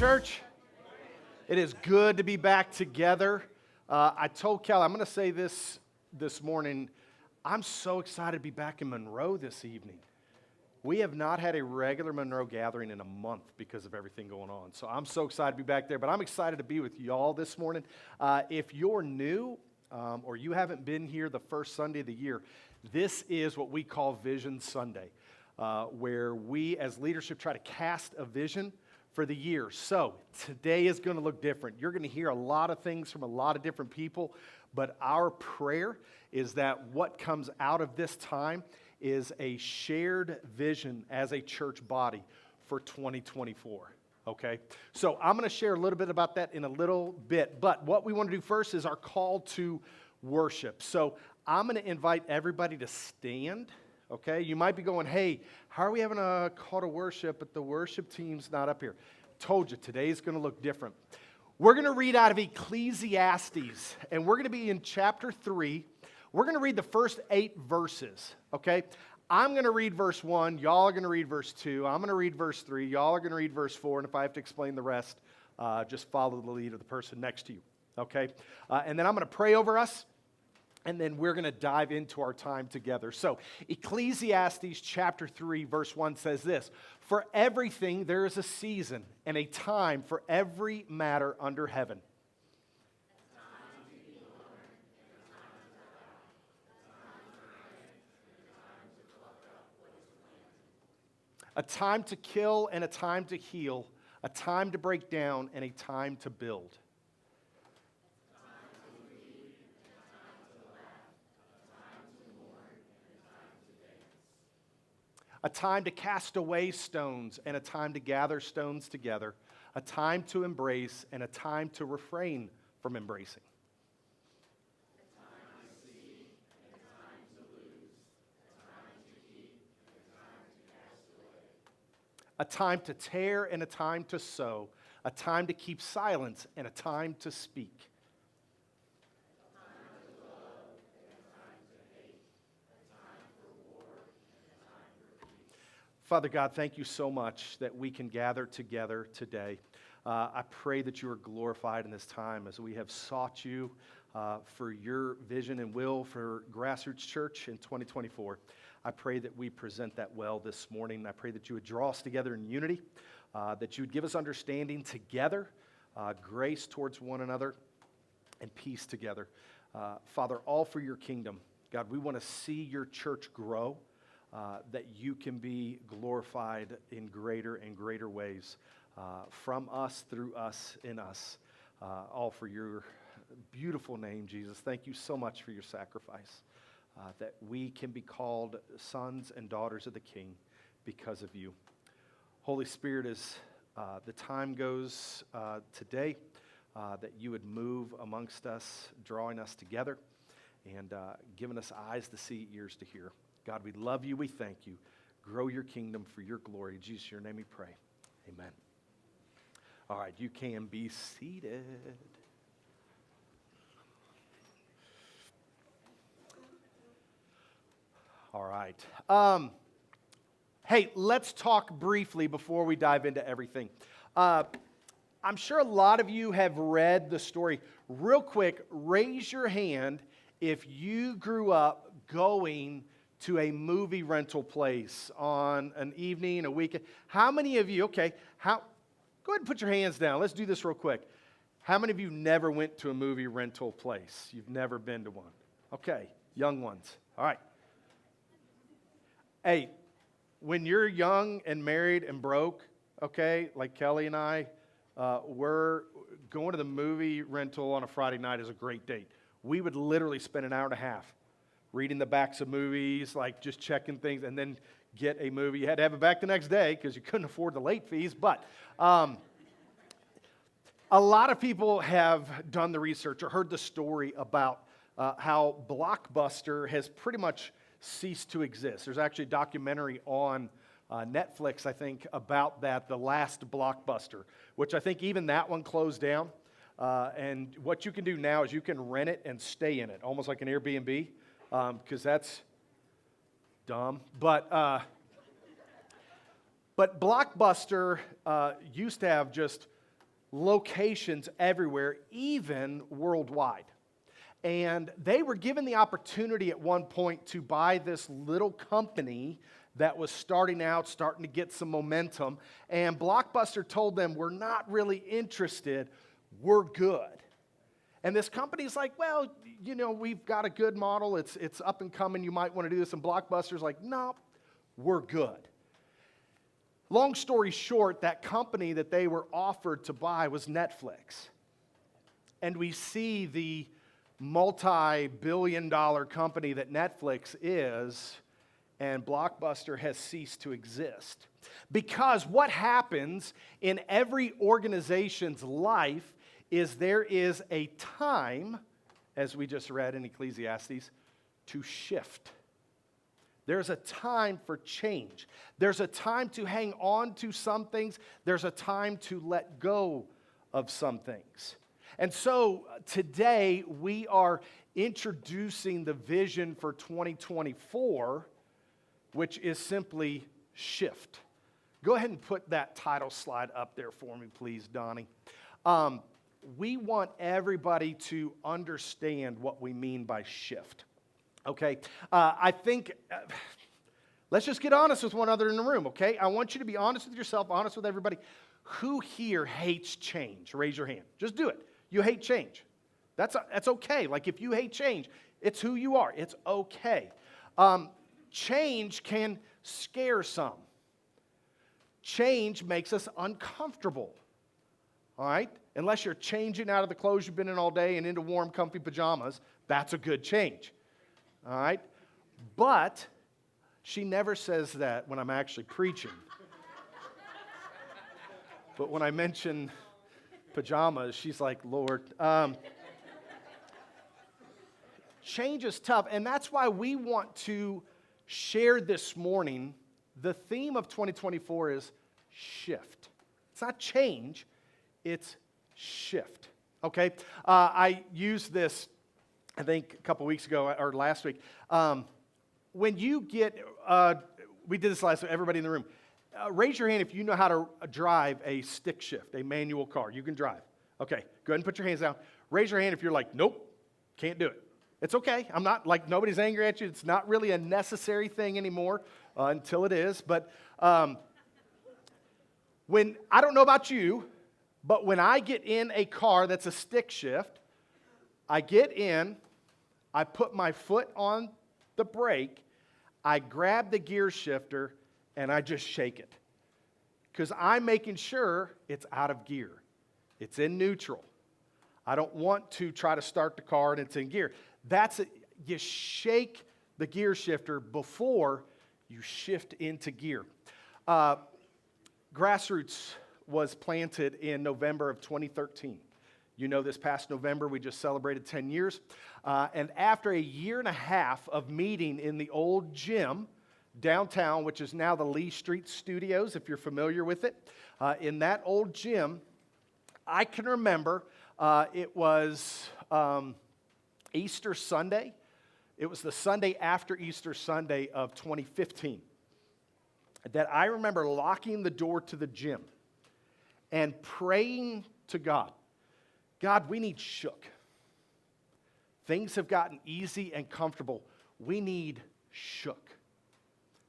church. It is good to be back together. I told Kelly, I'm going to say this morning. I'm so excited to be back in Monroe this evening. We have not had a regular Monroe gathering in a month because of everything going on. So I'm so excited to be back there, but I'm excited to be with y'all this morning. If you're new or you haven't been here the first Sunday of the year, this is what we call Vision Sunday, where we as leadership try to cast a vision for the year. So today is going to look different. You're going to hear a lot of things from a lot of different people, but our prayer is that what comes out of this time is a shared vision as a church body for 2024, okay? So I'm going to share a little bit about that in a little bit, but what we want to do first is our call to worship. So I'm going to invite everybody to stand, okay? You might be going, hey, how are we having a call to worship, but the worship team's not up here? Told you, today's going to look different. We're going to read out of Ecclesiastes, and we're going to be in chapter 3. We're going to read the first 8 verses, okay? I'm going to read verse 1. Y'all are going to read verse 2. I'm going to read verse 3. Y'all are going to read verse 4. And if I have to explain the rest, just follow the lead of the person next to you, okay? And then I'm going to pray over us, and then we're going to dive into our time together. So Ecclesiastes chapter 3, verse 1 says this: "For everything there is a season and a time for every matter under heaven. A time to kill and a time to heal, a time to break down and a time to build. A time to cast away stones and a time to gather stones together, a time to embrace and a time to refrain from embracing. A time to tear and a time to sow, a time to keep silence and a time to speak. Father God, thank you so much that we can gather together today. I pray that you are glorified in this time as we have sought you for your vision and will for Grassroots Church in 2024. I pray that we present that well this morning. I pray that you would draw us together in unity, that you would give us understanding together, grace towards one another, and peace together. Father, all for your kingdom. God, we want to see your church grow, that you can be glorified in greater and greater ways from us, through us, in us, all for your beautiful name, Jesus. Thank you so much for your sacrifice, that we can be called sons and daughters of the King because of you. Holy Spirit, as the time goes today, that you would move amongst us, drawing us together and giving us eyes to see, ears to hear. God, we love you. We thank you. Grow your kingdom for your glory. In Jesus, your name we pray. Amen. All right, you can be seated. All right. Hey, let's talk briefly before we dive into everything. I'm sure a lot of you have read the story. Real quick, raise your hand if you grew up going to a movie rental place on an evening, a weekend. How many of you, go ahead and put your hands down. Let's do this real quick. How many of you never went to a movie rental place? You've never been to one. Okay, young ones. All right. Hey, when you're young and married and broke, okay, like Kelly and I, we're going to the movie rental on a Friday night is a great date. We would literally spend an hour and a half reading the backs of movies, like just checking things, and then get a movie. You had to have it back the next day because you couldn't afford the late fees. But a lot of people have done the research or heard the story about how Blockbuster has pretty much ceased to exist. There's actually a documentary on Netflix, I think, about that, The Last Blockbuster, which I think even that one closed down. And what you can do now is you can rent it and stay in it, almost like an Airbnb, because that's dumb. But Blockbuster used to have just locations everywhere, even worldwide. And they were given the opportunity at one point to buy this little company that was starting out, starting to get some momentum. And Blockbuster told them, we're not really interested, we're good. And this company's like, well, you know, we've got a good model, it's up and coming, you might want to do this. And Blockbuster's like, no, we're good. Long story short, that company that they were offered to buy was Netflix. And we see the multi-billion-dollar company that Netflix is, and Blockbuster has ceased to exist. Because what happens in every organization's life is there is a time, as we just read in Ecclesiastes, to shift. There's a time for change. There's a time to hang on to some things. There's a time to let go of some things. And so today we are introducing the vision for 2024, which is simply shift. Go ahead and put that title slide up there for me, please, Donnie. We want everybody to understand what we mean by shift. Okay, I think, let's just get honest with one another in the room, okay? I want you to be honest with yourself, honest with everybody. Who here hates change? Raise your hand. Just do it. You hate change. That's okay. Like, if you hate change, it's who you are. It's okay. Change can scare some. Change makes us uncomfortable, all right? Unless you're changing out of the clothes you've been in all day and into warm, comfy pajamas, that's a good change. All right? But she never says that when I'm actually preaching. But when I mention pajamas, she's like, Lord. Change is tough, and that's why we want to share this morning. The theme of 2024 is shift. It's not change, it's shift. Okay? I used this, I think, a couple weeks ago or last week. When you get, we did this last week, everybody in the room. Raise your hand if you know how to drive a stick shift, a manual car. You can drive. Okay, go ahead and put your hands down. Raise your hand if you're like, nope, can't do it. It's okay. I'm not, like, nobody's angry at you. It's not really a necessary thing anymore until it is. But when, I don't know about you, but when I get in a car that's a stick shift, I get in, I put my foot on the brake, I grab the gear shifter, and I just shake it. Because I'm making sure it's out of gear. It's in neutral. I don't want to try to start the car and it's in gear. That's it. You shake the gear shifter before you shift into gear. Grassroots was planted in November of 2013. You know, this past November, we just celebrated 10 years. And after a year and a half of meeting in the old gym downtown, which is now the Lee Street Studios, if you're familiar with it, in that old gym, I can remember it was Easter Sunday. It was the Sunday after Easter Sunday of 2015 that I remember locking the door to the gym and praying to God. God, we need shook. Things have gotten easy and comfortable. We need shook.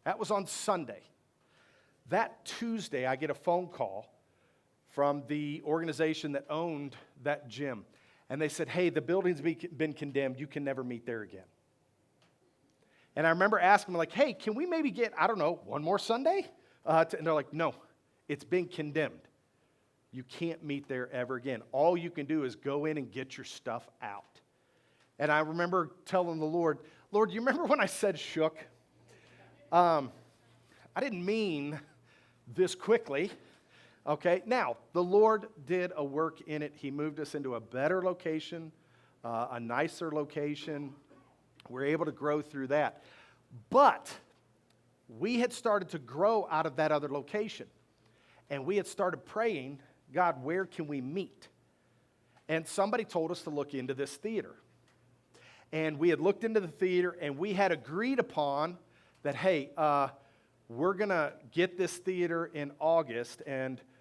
That was on Sunday. That Tuesday, I get a phone call from the organization that owned that gym. And they said, hey, the building's been condemned. You can never meet there again. And I remember asking them, like, hey, can we maybe get, I don't know, one more Sunday? And they're like, no, it's been condemned. You can't meet there ever again. All you can do is go in and get your stuff out. And I remember telling the Lord, you remember when I said shook? I didn't mean this quickly. Okay, now, the Lord did a work in it. He moved us into a better location, a nicer location. We're able to grow through that. But we had started to grow out of that other location. And we had started praying, God, where can we meet? And somebody told us to look into this theater. And we had looked into the theater, and we had agreed upon that, hey, we're going to get this theater in August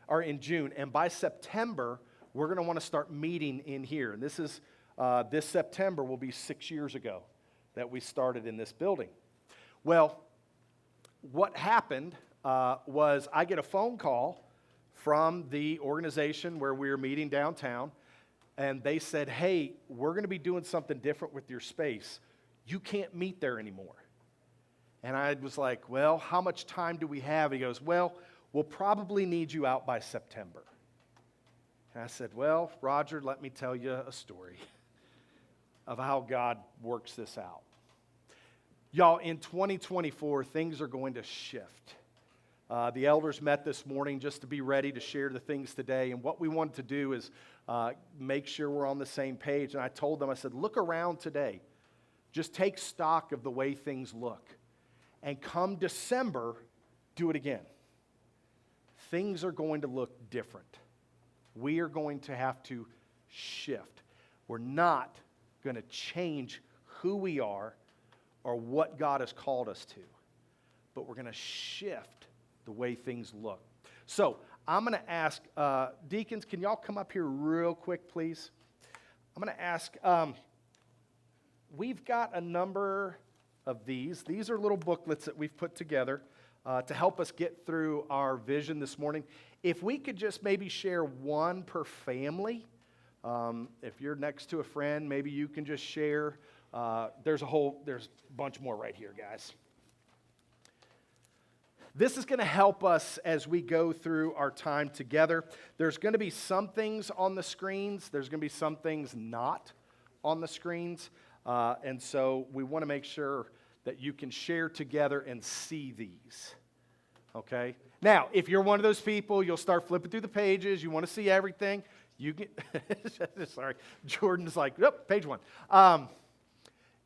or in June, and by September, we're going to want to start meeting in here. And this is, this September will be 6 years ago that we started in this building. Well, what happened was I get a phone call from the organization where we were meeting downtown, and they said, hey, we're going to be doing something different with your space. You can't meet there anymore. And I was like, well, how much time do we have? He goes, well, we'll probably need you out by September. And I said, well, Roger, let me tell you a story of how God works this out. Y'all, in 2024, things are going to shift. The elders met this morning just to be ready to share the things today. And what we wanted to do is make sure we're on the same page. And I told them, I said, look around today. Just take stock of the way things look. And come December, do it again. Things are going to look different. We are going to have to shift. We're not going to change who we are or what God has called us to, but we're going to shift the way things look. So I'm going to ask, deacons, can y'all come up here real quick, please? I'm going to ask, we've got a number of these. These are little booklets that we've put together to help us get through our vision this morning. If we could just maybe share one per family. If you're next to a friend, maybe you can just share. There's a bunch more right here, guys. This is going to help us as we go through our time together. There's going to be some things on the screens. There's going to be some things not on the screens. And so we want to make sure that you can share together and see these. Okay? Now, if you're one of those people, you'll start flipping through the pages. You want to see everything. You can, sorry, Jordan's like, yep, page 1.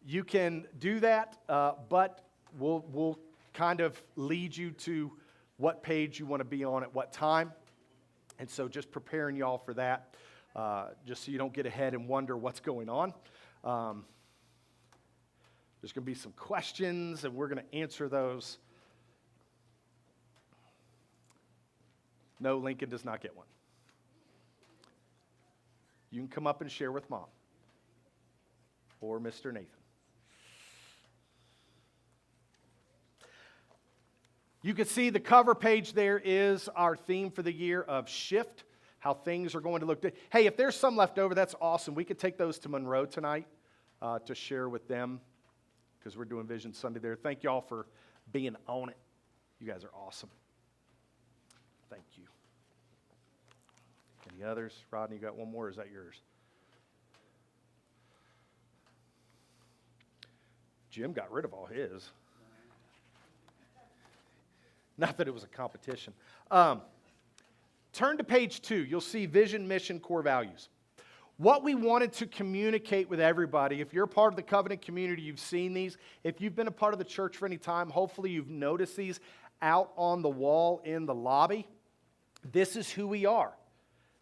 You can do that, but we'll kind of lead you to what page you want to be on at what time. And so just preparing y'all for that, just so you don't get ahead and wonder what's going on. There's going to be some questions, and we're going to answer those. No, Lincoln does not get one. You can come up and share with Mom or Mr. Nathan. You can see the cover page there is our theme for the year of shift, how things are going to look. Hey, if there's some left over, that's awesome. We could take those to Monroe tonight to share with them because we're doing Vision Sunday there. Thank y'all for being on it. You guys are awesome. Thank you. Any others? Rodney, you got one more, or is that yours? Jim got rid of all his. Not that it was a competition. Turn to page 2. You'll see vision, mission, core values. What we wanted to communicate with everybody, if you're a part of the covenant community, you've seen these. If you've been a part of the church for any time, hopefully you've noticed these out on the wall in the lobby. This is who we are.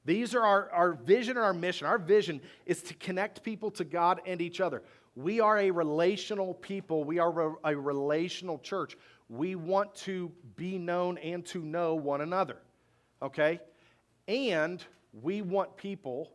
These are our vision and our mission. Our vision is to connect people to God and each other. We are a relational people. We are a relational church. We want to be known and to know one another, okay? And we want people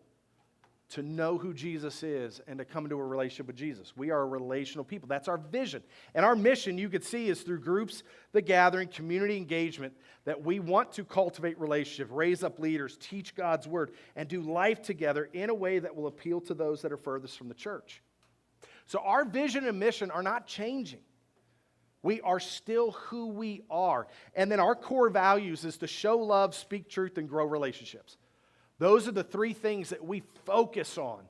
to know who Jesus is and to come into a relationship with Jesus. We are a relational people. That's our vision. And our mission, you could see, is through groups, the gathering, community engagement, that we want to cultivate relationship, raise up leaders, teach God's word, and do life together in a way that will appeal to those that are furthest from the church. So our vision and mission are not changing. We are still who we are. And then our core values is to show love, speak truth, and grow relationships. Those are the 3 things that we focus on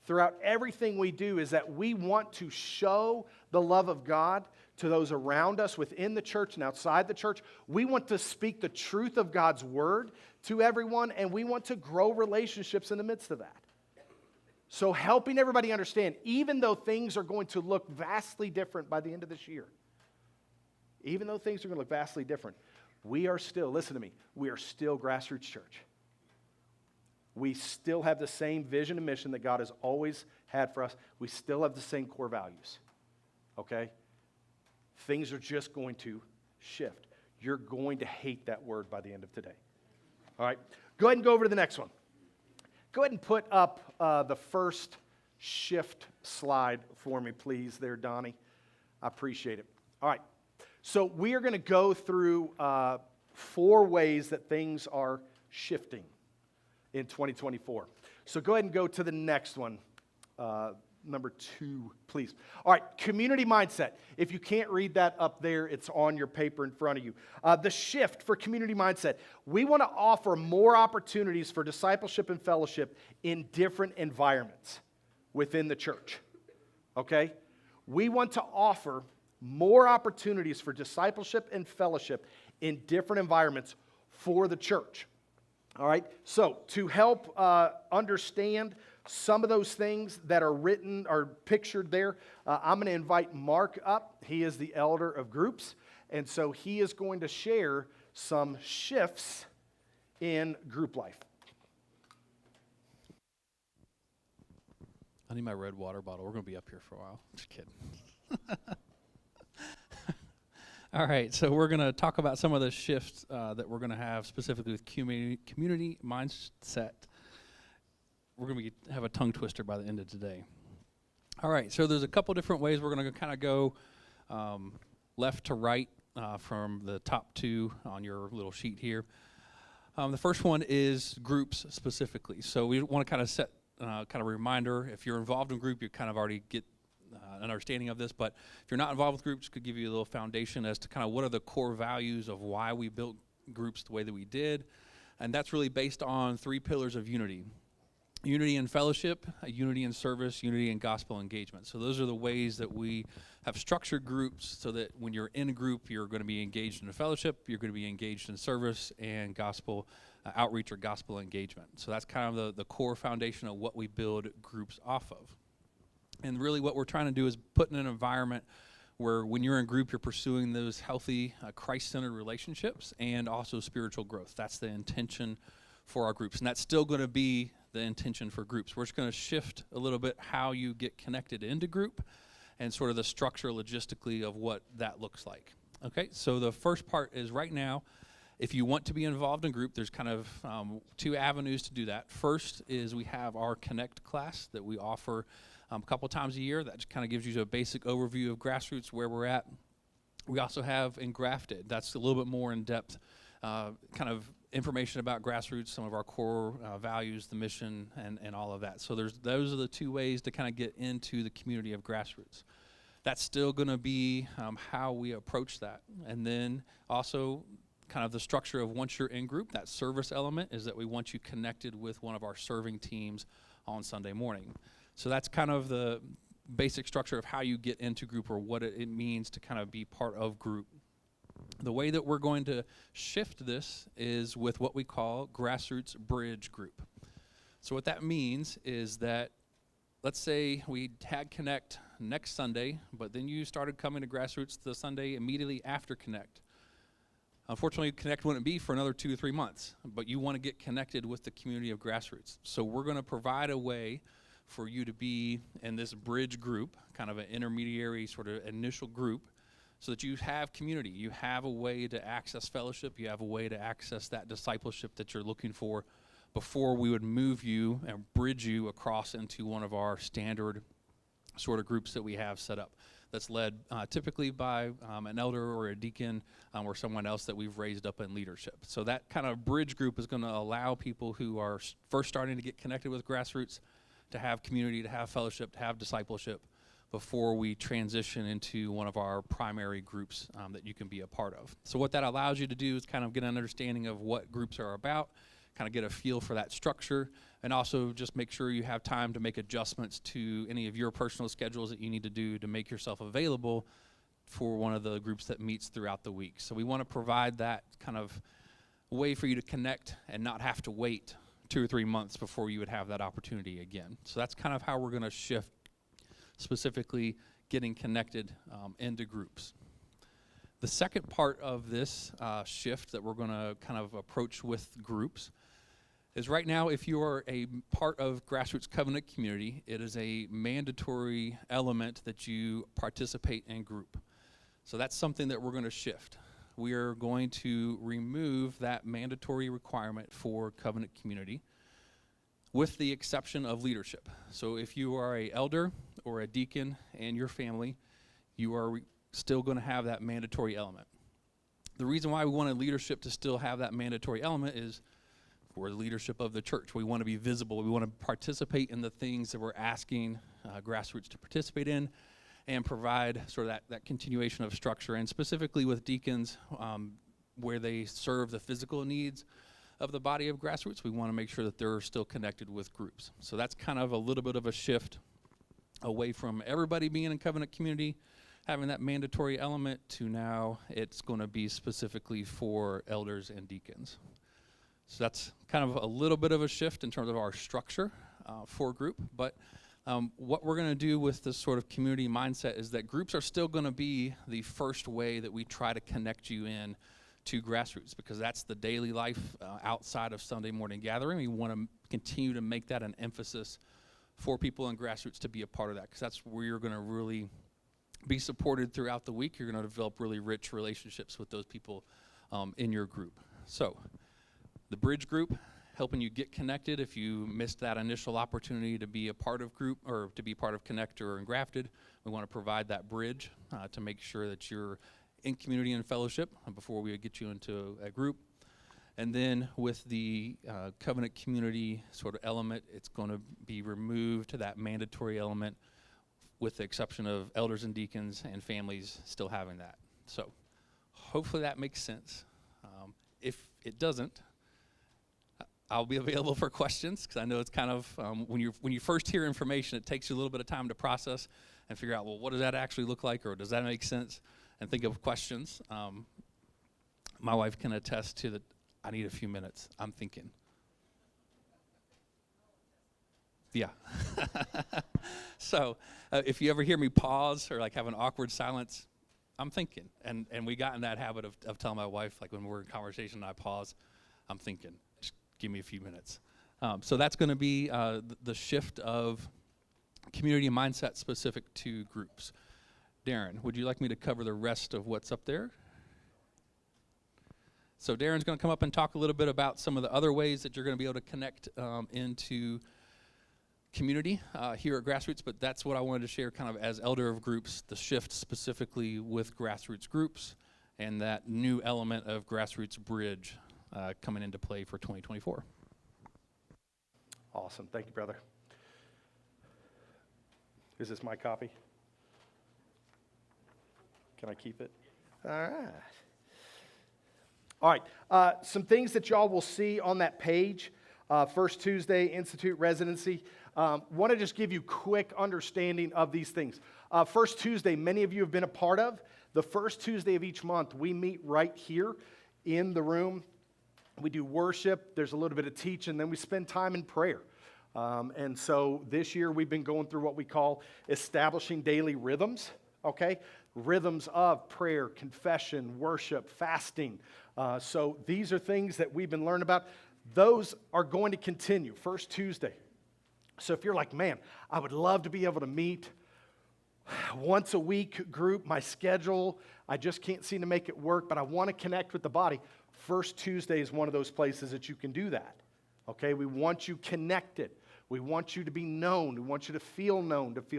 throughout everything we do, is that we want to show the love of God to those around us within the church and outside the church. We want to speak the truth of God's word to everyone, and we want to grow relationships in the midst of that. So helping everybody understand, even though things are going to look vastly different by the end of this year, even though things are going to look vastly different, we are still, listen to me, we are still Grassroots Church. We still have the same vision and mission that God has always had for us. We still have the same core values, okay? Things are just going to shift. You're going to hate that word by the end of today. All right, go ahead and go over to the next one. Go ahead and put up the first shift slide for me, please, there, Donnie. I appreciate it. All right. So we are going to go through 4 ways that things are shifting in 2024. So go ahead and go to the next one, number 2, please. All right, community mindset. If you can't read that up there, it's on your paper in front of you. The shift for community mindset. We want to offer more opportunities for discipleship and fellowship in different environments within the church, okay? We want to offer more opportunities for discipleship and fellowship in different environments for the church. All right, so to help understand some of those things that are written or pictured there, I'm going to invite Mark up. He is the elder of groups, and so he is going to share some shifts in group life. I need my red water bottle. We're going to be up here for a while. Just kidding. All right, so we're going to talk about some of the shifts that we're going to have specifically with community mindset. We're going to have a tongue twister by the end of today. All right, so there's a couple different ways we're going to kind of go left to right from the top 2 on your little sheet here. The first one is groups specifically. So we want to kind of set kind of reminder. If you're involved in a group, you kind of already get an understanding of this, but if you're not involved with groups, could give you a little foundation as to kind of what are the core values of why we built groups the way that we did. And that's really based on 3 pillars of unity. Unity in fellowship, unity in service, unity in gospel engagement. So those are the ways that we have structured groups so that when you're in a group, you're going to be engaged in a fellowship, you're going to be engaged in service and gospel outreach or gospel engagement. So that's kind of the core foundation of what we build groups off of. And really what we're trying to do is put in an environment where when you're in group, you're pursuing those healthy, Christ-centered relationships and also spiritual growth. That's the intention for our groups. And that's still going to be the intention for groups. We're just going to shift a little bit how you get connected into group and sort of the structure logistically of what that looks like. Okay, so the first part is right now, if you want to be involved in group, there's kind of 2 avenues to do that. First is we have our Connect class that we offer a couple times a year. That just kind of gives you a basic overview of Grassroots, where we're at. We also have Engrafted. That's a little bit more in-depth kind of information about Grassroots, some of our core values, the mission, and all of that. So those are the 2 ways to kind of get into the community of Grassroots. That's still going to be how we approach that. And then also kind of the structure of once you're in group, that service element is that we want you connected with one of our serving teams on Sunday morning. So that's kind of the basic structure of how you get into group or what it means to kind of be part of group. The way that we're going to shift this is with what we call Grassroots Bridge Group. So what that means is that, let's say we had Connect next Sunday, but then you started coming to Grassroots the Sunday immediately after Connect. Unfortunately, Connect wouldn't be for another 2 or 3 months, but you want to get connected with the community of Grassroots. So we're going to provide a way for you to be in this bridge group, kind of an intermediary sort of initial group, so that you have community. You have a way to access fellowship. You have a way to access that discipleship that you're looking for before we would move you and bridge you across into one of our standard sort of groups that we have set up. That's led typically by an elder or a deacon or someone else that we've raised up in leadership. So that kind of bridge group is going to allow people who are first starting to get connected with Grassroots to have community, to have fellowship, to have discipleship before we transition into one of our primary groups that you can be a part of. So what that allows you to do is kind of get an understanding of what groups are about, kind of get a feel for that structure, and also just make sure you have time to make adjustments to any of your personal schedules that you need to do to make yourself available for one of the groups that meets throughout the week. So we want to provide that kind of way for you to connect and not have to wait 2 or 3 months before you would have that opportunity again. So that's kind of how we're going to shift, specifically getting connected into groups. The second part of this shift that we're going to kind of approach with groups is right now, if you are a part of Grassroots Covenant Community, it is a mandatory element that you participate in group. So that's something that we're going to shift. We are going to remove that mandatory requirement for Covenant Community. with the exception of leadership. So if you are a elder or a deacon and your family, you are still going to have that mandatory element. The reason why we wanted leadership to still have that mandatory element is for the leadership of the church. We want to be visible. We want to participate in the things that we're asking grassroots to participate in and provide sort of that continuation of structure. And specifically with deacons, where they serve the physical needs of the body of grassroots, we want to make sure that they're still connected with groups. So that's kind of a little bit of a shift away from everybody being in covenant community, having that mandatory element, to now it's going to be specifically for elders and deacons. So that's kind of a little bit of a shift in terms of our structure for group. But what we're going to do with this sort of community mindset is that groups are still going to be the first way that we try to connect you in to grassroots, because that's the daily life outside of Sunday morning gathering. We want to continue to make that an emphasis for people in grassroots to be a part of that, because that's where you're going to really be supported throughout the week. You're going to develop really rich relationships with those people in your group. So the Bridge Group, helping you get connected if you missed that initial opportunity to be a part of group or to be part of Connect or Engrafted. We want to provide that bridge to make sure that you're in community and fellowship before we get you into a group. And then with the covenant community sort of element, it's going to be removed to that mandatory element, with the exception of elders and deacons and families still having that. So hopefully that makes sense. If it doesn't, I'll be available for questions, because I know it's kind of, when you first hear information, it takes you a little bit of time to process and figure out, well, what does that actually look like, or does that make sense, and think of questions. My wife can attest to that. I need a few minutes. I'm thinking. Yeah. So if you ever hear me pause or like have an awkward silence, I'm thinking. And we got in that habit of telling my wife, like when we're in conversation and I pause, I'm thinking. Just give me a few minutes. So that's going to be the shift of community mindset specific to groups. Darren, would you like me to cover the rest of what's up there? So Darren's going to come up and talk a little bit about some of the other ways that you're going to be able to connect into community here at Grassroots, but that's what I wanted to share kind of as elder of groups, the shift specifically with Grassroots groups and that new element of Grassroots Bridge coming into play for 2024. Awesome. Thank you, brother. Is this my copy? Can I keep it? All right. All right. Some things that y'all will see on that page. First Tuesday, Institute Residency. Want to just give you quick understanding of these things. First Tuesday, many of you have been a part of. The first Tuesday of each month, we meet right here in the room. We do worship. There's a little bit of teaching. Then we spend time in prayer. And so this year, we've been going through what we call establishing daily rhythms. Okay? Rhythms of prayer, confession, worship, fasting. So these are things that we've been learning about. Those are going to continue, first Tuesday. So if you're like, man, I would love to be able to meet once a week group, my schedule, I just can't seem to make it work, but I want to connect with the body. First Tuesday is one of those places that you can do that. Okay, we want you connected. We want you to be known. We want you to feel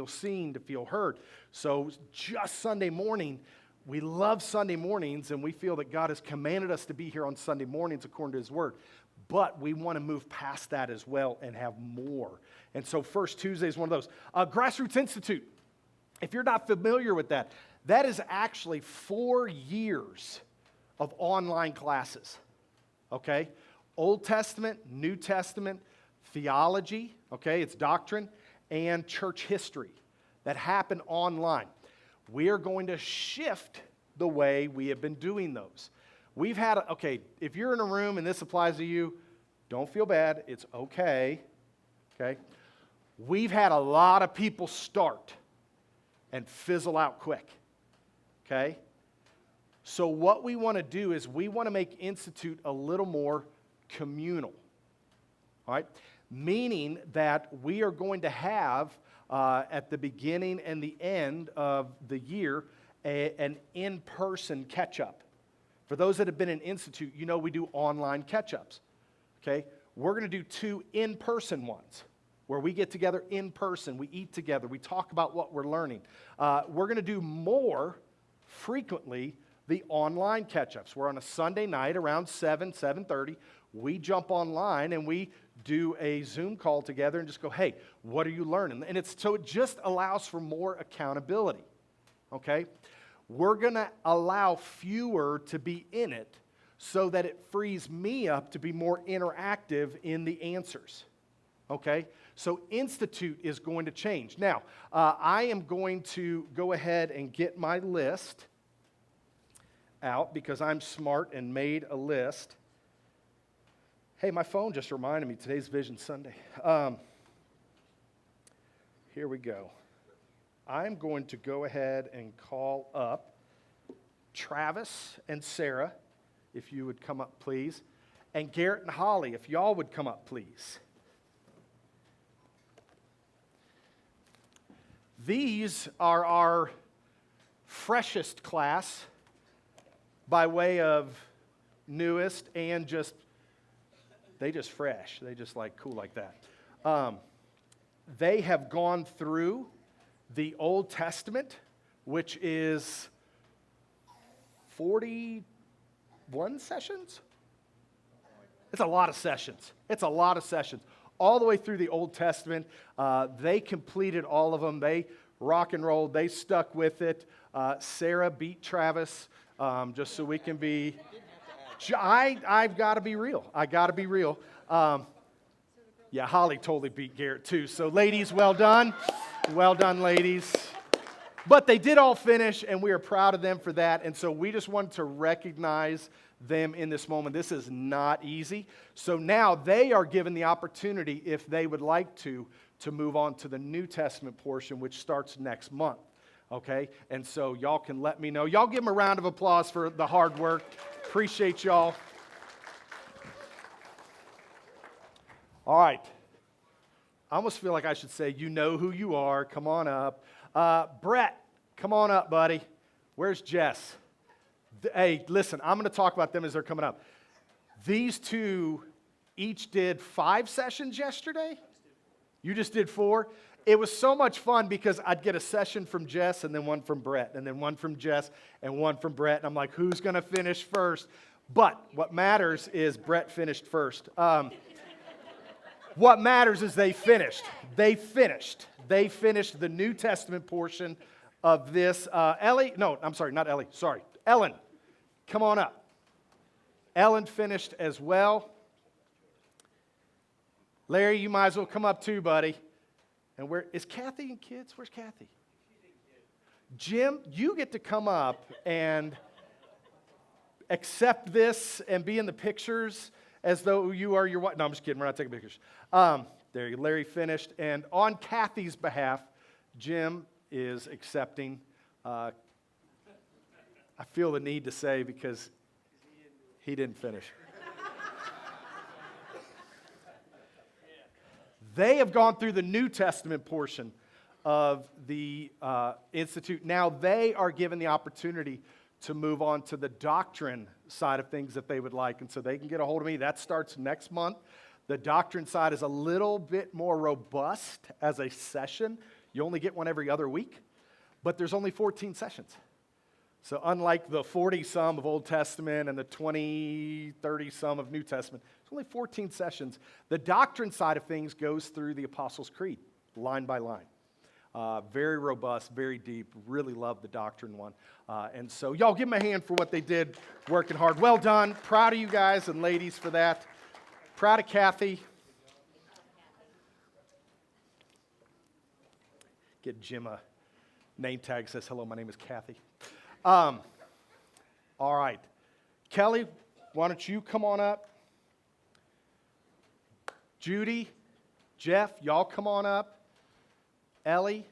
seen, to feel heard. So just Sunday morning, we love Sunday mornings, and we feel that God has commanded us to be here on Sunday mornings according to His Word. But we want to move past that as well and have more. And so First Tuesday is one of those. Grassroots Institute, if you're not familiar with that, that is actually 4 years of online classes, okay? Old Testament, New Testament, theology, okay, it's doctrine, and church history that happen online. We are going to shift the way we have been doing those. We've had, okay, if you're in a room and this applies to you, don't feel bad, it's okay, okay? We've had a lot of people start and fizzle out quick, okay? So what we want to do is we want to make Institute a little more communal, all right? Meaning that we are going to have, at the beginning and the end of the year, an in-person catch-up. For those that have been in Institute, you know we do online catch-ups, okay? we're going to do 2 in-person ones where we get together in person, we eat together, we talk about what we're learning. We're going to do more frequently the online catch-ups. We're on a Sunday night around 7:30. We jump online and we do a Zoom call together and just go, hey, what are you learning? And so it just allows for more accountability, okay? We're going to allow fewer to be in it so that it frees me up to be more interactive in the answers, okay? So Institute is going to change. Now, I am going to go ahead and get my list out because I'm smart and made a list. Hey, my phone just reminded me today's Vision Sunday. Here we go. I'm going to go ahead and call up Travis and Sarah, if you would come up, please. And Garrett and Holly, if y'all would come up, please. These are our freshest class by way of newest and they just fresh. They just like cool like that. They have gone through the Old Testament, which is 41 sessions? It's a lot of sessions. It's a lot of sessions. All the way through the Old Testament. They completed all of them. They rock and rolled. They stuck with it. Sarah beat Travis just so we can be... I've got to be real. I got to be real. Yeah, Holly totally beat Garrett too. So ladies, well done. Well done, ladies. But they did all finish, and we are proud of them for that. And so we just wanted to recognize them in this moment. This is not easy. So now they are given the opportunity, if they would like to move on to the New Testament portion, which starts next month. Okay? And so y'all can let me know. Y'all give them a round of applause for the hard work. Appreciate y'all. All right. I almost feel like I should say, you know who you are. Come on up. Brett, come on up, buddy. Where's Jess? Hey, listen, I'm going to talk about them as they're coming up. These two each did 5 sessions yesterday. You just did 4. It was so much fun because I'd get a session from Jess and then one from Brett and then one from Jess and one from Brett. And I'm like, who's going to finish first? But what matters is Brett finished first. What matters is they finished. They finished the New Testament portion of this. Ellen, come on up. Ellen finished as well. Larry, you might as well come up too, buddy. And where is Kathy and kids? Where's Kathy? Jim, you get to come up and accept this and be in the pictures as though you are your wife. No, I'm just kidding. We're not taking pictures. There you go. Larry finished. And on Kathy's behalf, Jim is accepting. I feel the need to say because he didn't finish. They have gone through the New Testament portion of the Institute. Now they are given the opportunity to move on to the doctrine side of things that they would like. And so they can get a hold of me. That starts next month. The doctrine side is a little bit more robust as a session. You only get one every other week, but there's only 14 sessions. So unlike the 40-some of Old Testament and the 20, 30-some of New Testament, it's only 14 sessions. The doctrine side of things goes through the Apostles' Creed, line by line. Very robust, very deep. Really love the doctrine one. And so y'all give them a hand for what they did, working hard. Well done. Proud of you guys and ladies for that. Proud of Kathy. Get Jim a name tag that says, hello, my name is Kathy. All right. Kelly, why don't you come on up? Judy, Jeff, y'all come on up. Ellie,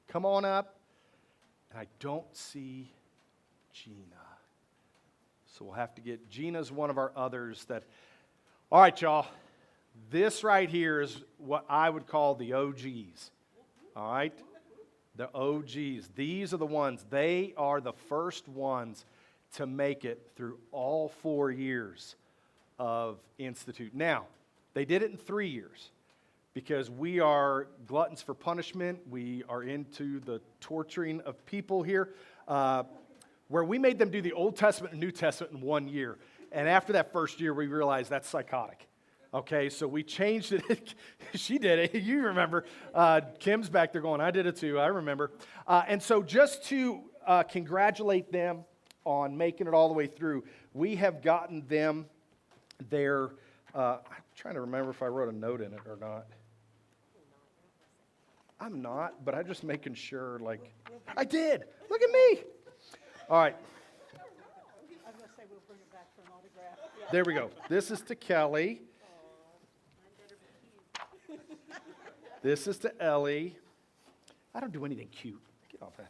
come on up. And I don't see Gina. So we'll have to get, Gina's one of our others that, all right, y'all. This right here is what I would call the OGs. All right? The OGs. These are the ones, they are the first ones to make it through all 4 years of Institute. Now, They did it in 3 years because we are gluttons for punishment. We are into the torturing of people here, where we made them do the Old Testament and New Testament in 1 year. And after that first year, we realized that's psychotic. Okay, so we changed it. She did it. You remember. Kim's back there going, I did it too. I remember. And so just to congratulate them on making it all the way through, we have gotten them their, I'm trying to remember if I wrote a note in it or not. I'm not, but I'm just making sure, like, I did. Look at me. All right. I was going to say we'll bring it back for an autograph. Yeah. There we go. This is to Kelly. This is to Ellie. I don't do anything cute. Get off that.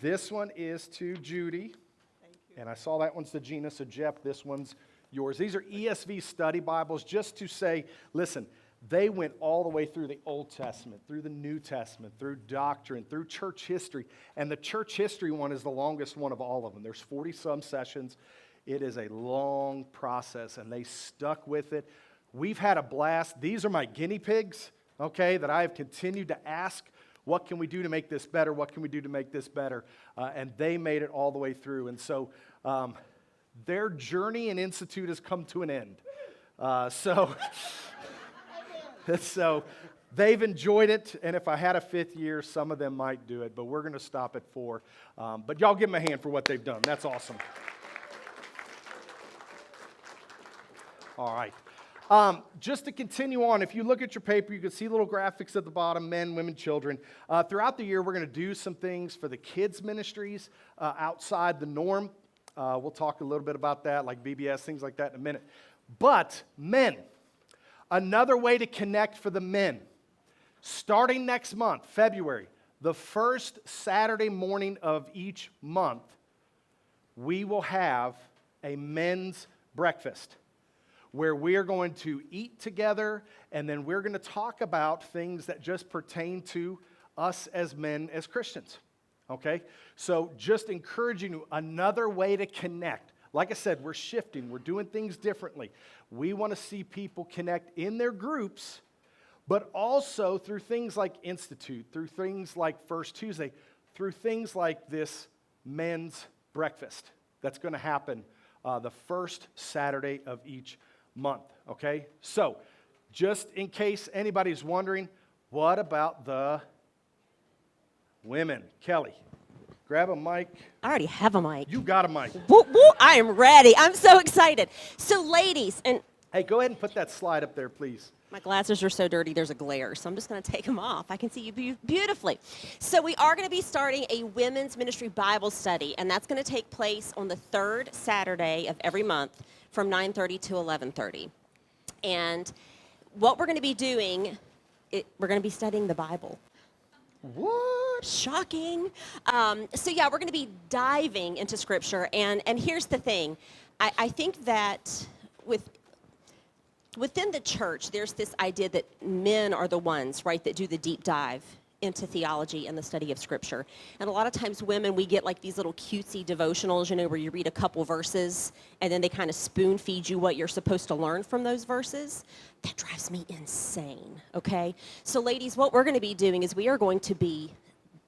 This one is to Judy. Thank you. And I saw that one's to Gina. So, Jeff, this one's yours. These are ESV study Bibles, just to say, listen, they went all the way through the Old Testament, through the New Testament, through doctrine, through church history. And the church history one is the longest one of all of them. There's 40-some sessions. It is a long process, and they stuck with it. We've had a blast. These are my guinea pigs, okay, that I have continued to ask, what can we do to make this better? What can we do to make this better? And they made it all the way through. And so their journey in Institute has come to an end. So they've enjoyed it. And if I had a fifth year, some of them might do it. But we're going to stop at 4. But y'all give them a hand for what they've done. That's awesome. All right. Just to continue on, if you look at your paper, you can see little graphics at the bottom, men, women, children. Throughout the year, we're going to do some things for the kids' ministries outside the norm. We'll talk a little bit about that, like VBS, things like that in a minute. But men, another way to connect for the men, starting next month, February, the first Saturday morning of each month, we will have a men's breakfast, where we are going to eat together, and then we're going to talk about things that just pertain to us as men, as Christians, okay? So just encouraging you, another way to connect. Like I said, we're shifting. We're doing things differently. We want to see people connect in their groups, but also through things like Institute, through things like First Tuesday, through things like this men's breakfast that's going to happen the first Saturday of each month, okay? So, just in case anybody's wondering, what about the women? Kelly, grab a mic. I already have a mic. You got a mic. Woo, woo, I am ready. I'm so excited. So, ladies, and Hey, go ahead and put that slide up there, please. my glasses are so dirty, there's a glare, so I'm just going to take them off. I can see you beautifully. So we are going to be starting a women's ministry Bible study, and that's going to take place on the third Saturday of every month from 9:30 to 11:30. And what we're going to be doing, we're going to be studying the Bible. What? Shocking. So yeah, we're going to be diving into Scripture, and here's the thing. I think that within the church, there's this idea that men are the ones, right, that do the deep dive into theology and the study of Scripture. And a lot of times women, we get like these little cutesy devotionals, you know, where you read a couple verses and then they kind of spoon feed you what you're supposed to learn from those verses. That drives me insane, okay? So ladies, what we're going to be doing is we are going to be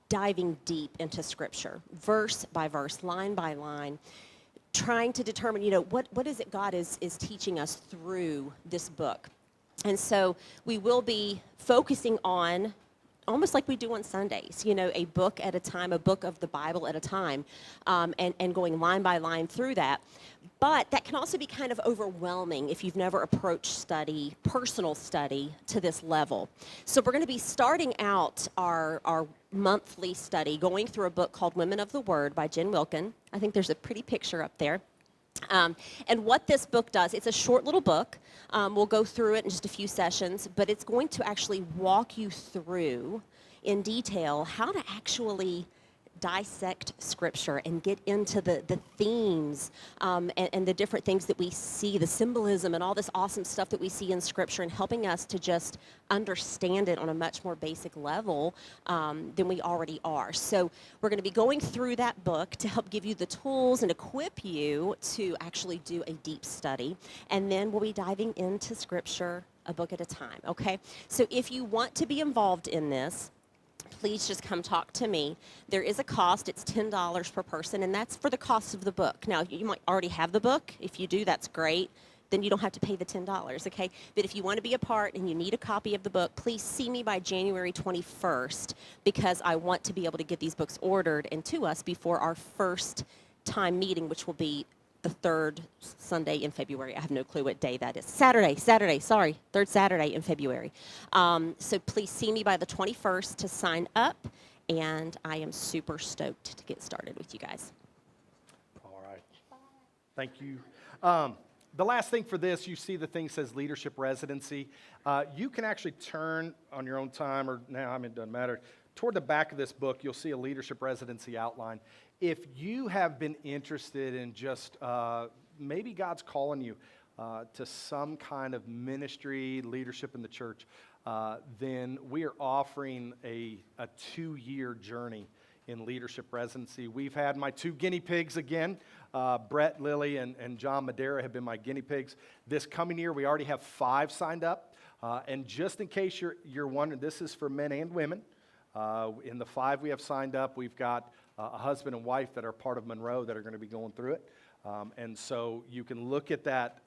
diving deep into Scripture, verse by verse, line by line, trying to determine, you know, what is it God is teaching us through this book. And so we will be focusing on, almost like we do on Sundays, you know, a book at a time, a book of the Bible at a time, and going line by line through that. But that can also be kind of overwhelming if you've never approached study, personal study, to this level. So we're going to be starting out our monthly study, going through a book called Women of the Word by Jen Wilkin. I think there's a pretty picture up there. And what this book does, it's a short little book. We'll go through it in just a few sessions, but it's going to actually walk you through in detail how to actually dissect Scripture and get into the themes and the different things that we see, the symbolism and all this awesome stuff that we see in Scripture, and helping us to just understand it on a much more basic level than we already are. So we're going to be going through that book to help give you the tools and equip you to actually do a deep study. And then we'll be diving into Scripture a book at a time, okay? So if you want to be involved in this, please just come talk to me. There is a cost. It's $10 per person, and that's for the cost of the book. Now, you might already have the book. If you do, that's great. Then you don't have to pay the $10, okay? But if you want to be a part and you need a copy of the book, please see me by January 21st, because I want to be able to get these books ordered and to us before our first time meeting, which will be the third Sunday in February. I have no clue what day that is. Saturday, sorry, third Saturday in February. So please see me by the 21st to sign up, and I am super stoked to get started with you guys. All right. Thank you. The last thing for this, you see the thing says leadership residency. You can actually turn on your own time, or now, it doesn't matter. Toward the back of this book, you'll see a leadership residency outline. If you have been interested in just maybe God's calling you to some kind of ministry, leadership in the church, then we are offering a 2-year journey in leadership residency. We've had my 2 guinea pigs again. Brett, Lily, and John Madera have been my guinea pigs. This coming year, we already have 5 signed up. And just in case you're wondering, this is for men and women. In the 5 we have signed up, we've got a husband and wife that are part of Monroe that are going to be going through it. And so you can look at that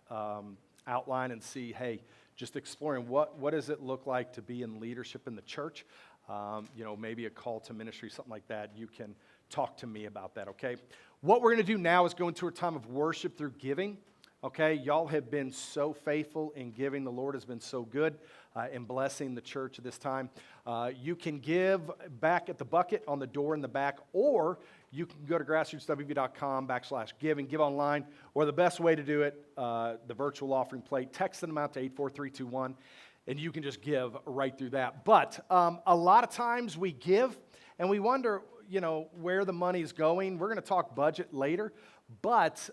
outline and see, hey, just exploring what does it look like to be in leadership in the church? Maybe a call to ministry, something like that. You can talk to me about that, okay? What we're going to do now is go into a time of worship through giving. Okay, y'all have been so faithful in giving. The Lord has been so good in blessing the church at this time. You can give back at the bucket on the door in the back, or you can go to grassrootswv.com/give and give online, or the best way to do it, the virtual offering plate, text them out to 84321, and you can just give right through that. But a lot of times we give, and we wonder, where the money's going. We're going to talk budget later. But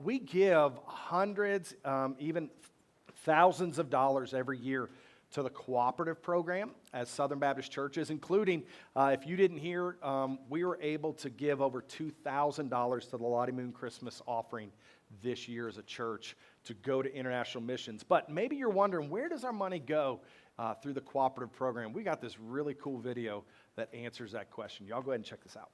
we give hundreds, even thousands of dollars every year to the cooperative program as Southern Baptist churches, including, if you didn't hear, we were able to give over $2,000 to the Lottie Moon Christmas offering this year as a church to go to international missions. But maybe you're wondering, where does our money go through the cooperative program? We got this really cool video that answers that question. Y'all go ahead and check this out.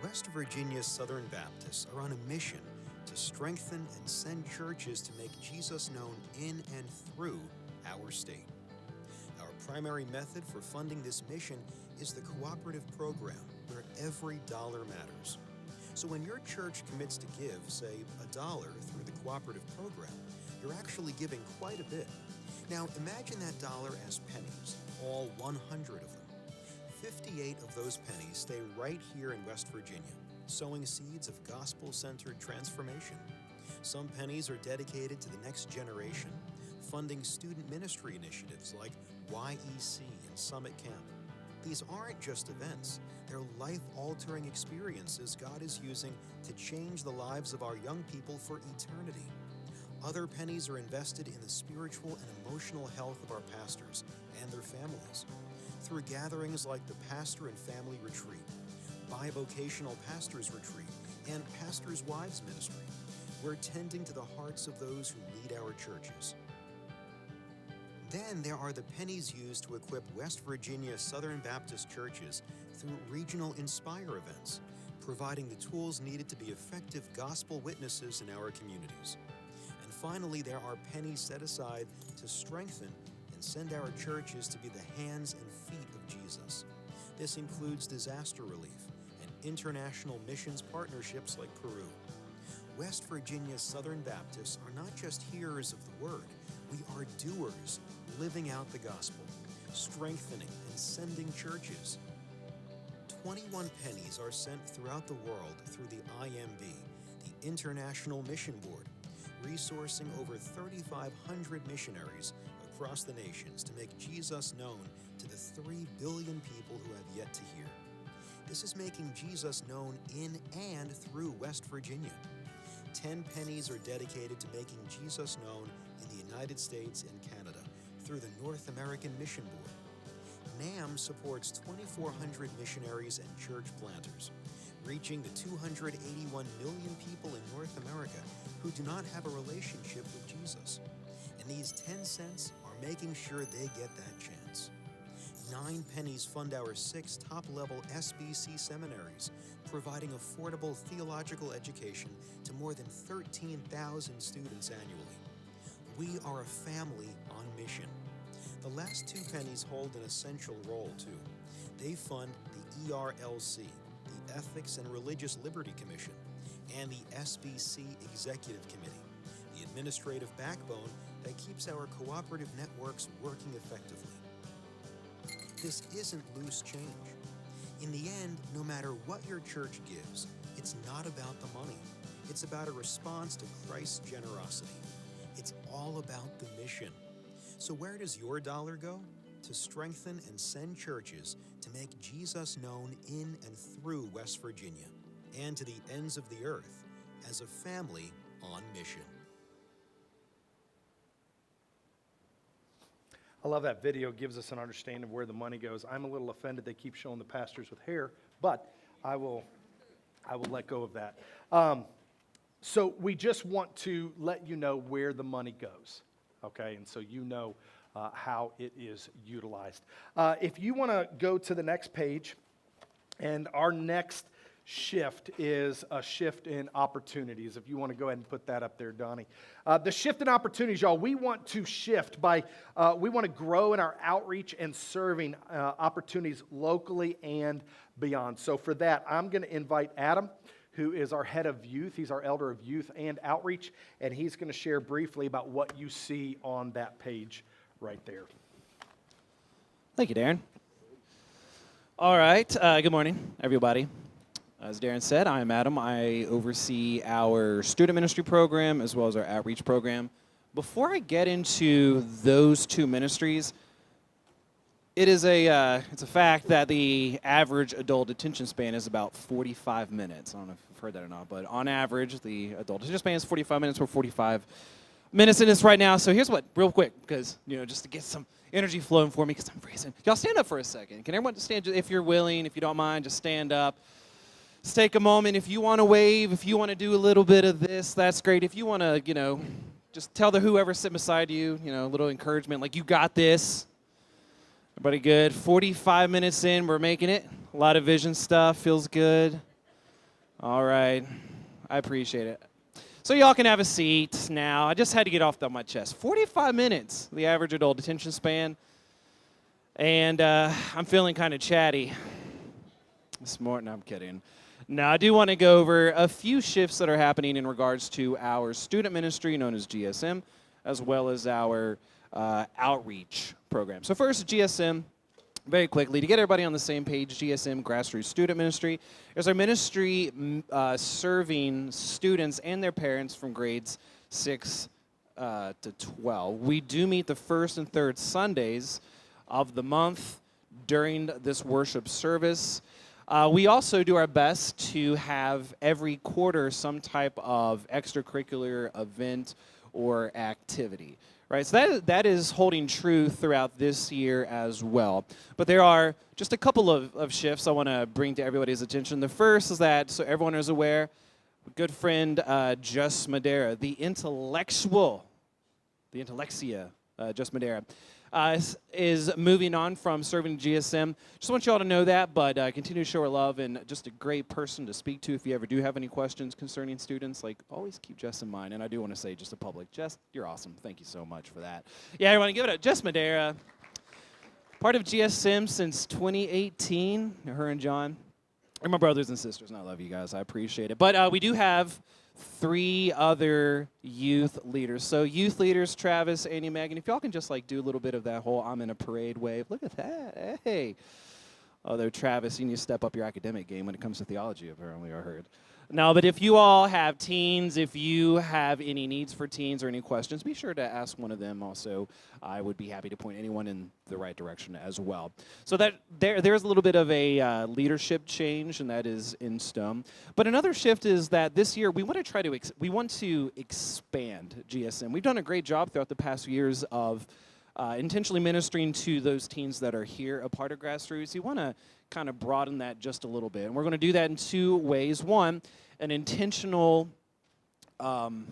West Virginia's Southern Baptists are on a mission to strengthen and send churches to make Jesus known in and through our state. Our primary method for funding this mission is the cooperative program, where every dollar matters. So when your church commits to give, say, $1 through the cooperative program, you're actually giving quite a bit. Now imagine that dollar as pennies, all 100 of them. 58 of those pennies stay right here in West Virginia, sowing seeds of gospel-centered transformation. Some pennies are dedicated to the next generation, funding student ministry initiatives like YEC and Summit Camp. These aren't just events, they're life-altering experiences God is using to change the lives of our young people for eternity. Other pennies are invested in the spiritual and emotional health of our pastors and their families, through gatherings like the Pastor and Family Retreat, Bivocational Pastors Retreat, and Pastors' Wives Ministry. We're tending to the hearts of those who lead our churches. Then there are the pennies used to equip West Virginia Southern Baptist churches through regional Inspire events, providing the tools needed to be effective gospel witnesses in our communities. And finally, there are pennies set aside to strengthen and send our churches to be the hands and feet of Jesus. This includes disaster relief and international missions partnerships like Peru. West Virginia's Southern Baptists are not just hearers of the word, we are doers, living out the gospel, strengthening and sending churches. 21 pennies are sent throughout the world through the IMB, the International Mission Board, resourcing over 3,500 missionaries across the nations to make Jesus known to the 3 billion people who have yet to hear. This is making Jesus known in and through West Virginia. 10 pennies are dedicated to making Jesus known in the United States and Canada through the North American Mission Board. NAM supports 2,400 missionaries and church planters, reaching the 281 million people in North America who do not have a relationship with Jesus. And these 10 cents are making sure they get that chance. 9 pennies fund our 6 top-level SBC seminaries, providing affordable theological education to more than 13,000 students annually. We are a family on mission. The last 2 pennies hold an essential role, too. They fund the ERLC, the Ethics and Religious Liberty Commission, and the SBC Executive Committee, the administrative backbone that keeps our cooperative networks working effectively. This isn't loose change. In the end, no matter what your church gives, it's not about the money. It's about a response to Christ's generosity. It's all about the mission. So where does your dollar go? To strengthen and send churches to make Jesus known in and through West Virginia and to the ends of the earth as a family on mission. I love that video. It gives us an understanding of where the money goes. I'm a little offended they keep showing the pastors with hair, but I will let go of that. So we just want to let you know where the money goes, okay? And so you know how it is utilized. If you want to go to the next page, and our next shift is a shift in opportunities. If you want to go ahead and put that up there, Donnie. The shift in opportunities, y'all, we want to shift by, we want to grow in our outreach and serving opportunities locally and beyond. So for that, I'm going to invite Adam, who is our head of youth. He's our elder of youth and outreach, and he's going to share briefly about what you see on that page right there. Thank you, Darren. All right. Good morning, everybody. As Darren said, I am Adam. I oversee our student ministry program as well as our outreach program. Before I get into those 2 ministries, it's a fact that the average adult attention span is about 45 minutes. I don't know if you've heard that or not, but on average, the adult attention span is 45 minutes. We're 45 minutes in this right now. So here's what, real quick, because, just to get some energy flowing for me, because I'm freezing. Y'all stand up for a second. Can everyone just stand, if you're willing, if you don't mind, just stand up. Just take a moment. If you want to wave, if you want to do a little bit of this, that's great. If you want to, just tell whoever's sitting beside you, a little encouragement, like you got this. Everybody good? 45 minutes in, we're making it. A lot of vision stuff, feels good. All right, I appreciate it. So y'all can have a seat now. I just had to get off my chest. 45 minutes, the average adult attention span. And I'm feeling kind of chatty this morning. No, I'm kidding. Now, I do want to go over a few shifts that are happening in regards to our student ministry, known as GSM, as well as our outreach program. So first, GSM, very quickly, to get everybody on the same page, GSM, Grassroots Student Ministry, is our ministry serving students and their parents from grades 6 to 12. We do meet the first and third Sundays of the month during this worship service. We also do our best to have every quarter some type of extracurricular event or activity, right? So that is holding true throughout this year as well. But there are just a couple of shifts I want to bring to everybody's attention. The first is that, so everyone is aware, good friend Just Madera, the intellectual, the intellectia, Just Madera, is moving on from serving GSM. Just want you all to know that, but continue to show her love and just a great person to speak to if you ever do have any questions concerning students. Like, always keep Jess in mind. And I do want to say just a public, Jess, you're awesome. Thank you so much for that. Yeah, everyone, give it up. Jess Madera, part of GSM since 2018, her and John. They're my brothers and sisters, and I love you guys. I appreciate it. But we do have 3 other youth leaders. So youth leaders, Travis, Andy, Megan, if y'all can just do a little bit of that whole I'm in a parade wave. Look at that. Hey. Although, Travis, you need to step up your academic game when it comes to theology, apparently, I heard. No, but if you all have teens, if you have any needs for teens or any questions, be sure to ask one of them. Also, I would be happy to point anyone in the right direction as well. So that there's a little bit of a leadership change, and that is in stone. But another shift is that this year we want to try to expand GSM. We've done a great job throughout the past years of intentionally ministering to those teens that are here, a part of Grassroots. You want to kind of broaden that just a little bit. And we're going to do that in two ways. One, an intentional kind